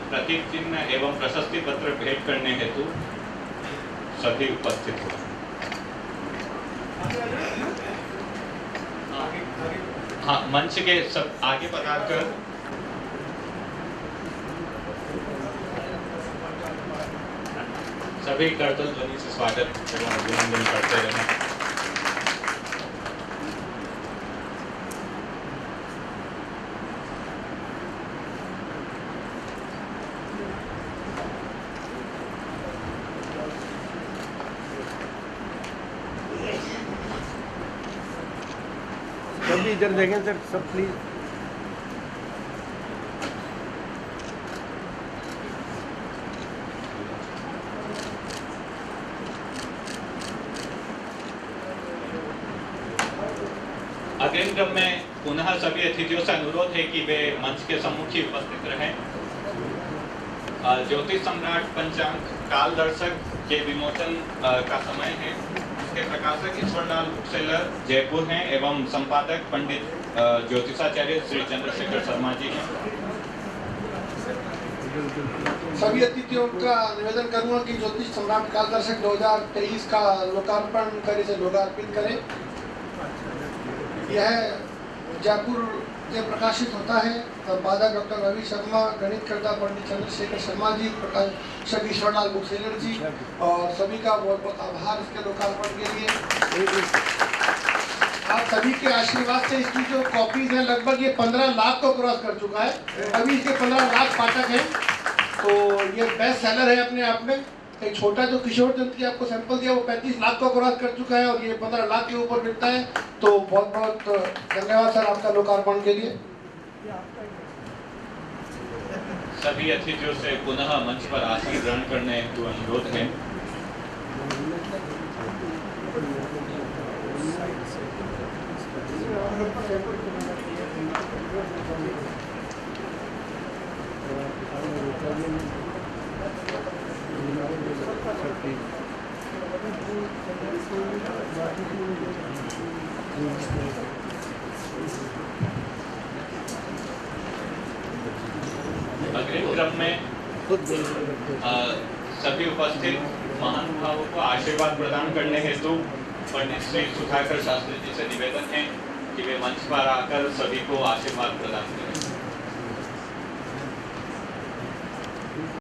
प्रतीक चिन्ह एवं प्रशस्ति पत्र भेंट करने हेतु सभी उपस्थित हो। हाँ, मंच के सब आगे पधारकर सभी करतल ध्वनि से स्वागत एवं अभिनंदन करते रहें। जल्दी इधर देखें सर, सब प्लीज। क्रम में पुनः सभी अतिथियों से अनुरोध है कि वे मंच के सम्मुख ही उपस्थित रहें। ज्योतिष सम्राट पंचांग काल दर्शक के विमोचन का समय है। इसके प्रकाशक ईश्वरलाल बुक सेलर जयपुर हैं एवं संपादक पंडित ज्योतिषाचार्य श्री चंद्रशेखर शर्मा जी हैं। सभी अतिथियों का निवेदन करूंगा कि ज्योतिष सम्राट काल दर्शक 2023 का लोकार्पण करें से लोकार्पित करें। यह जयपुर से प्रकाशित होता है। संपादक डॉक्टर रवि शर्मा, गणितकर्ता पंडित चंद्रशेखर शर्मा जी, प्रकाशक ईश्वरलाल बुक सेलर जी और सभी का बहुत बहुत आभार इसके लोकार्पण के लिए। आप सभी के आशीर्वाद से इसकी जो कॉपीज है लगभग ये 15 लाख को क्रॉस कर चुका है। अभी इसके 15 लाख पाठक हैं, तो ये बेस्ट सेलर है अपने आप में। एक छोटा जो किशोर जयंती आपको सैंपल दिया वो 35 लाख को क्रॉस कर चुका है और ये 15 लाख के ऊपर बिकता है। तो बहुत बहुत धन्यवाद सर आपका लोकार्पण के लिए। सभी अतिथियों से पुनः मंच पर आसन ग्रहण करने हेतु अनुरोध है। अग्रिम क्रम में सभी उपस्थित महानुभावों को आशीर्वाद प्रदान करने हेतु पंडित श्री सुधाकर शास्त्री जी से निवेदन है कि वे मंच पर आकर सभी को आशीर्वाद प्रदान करें।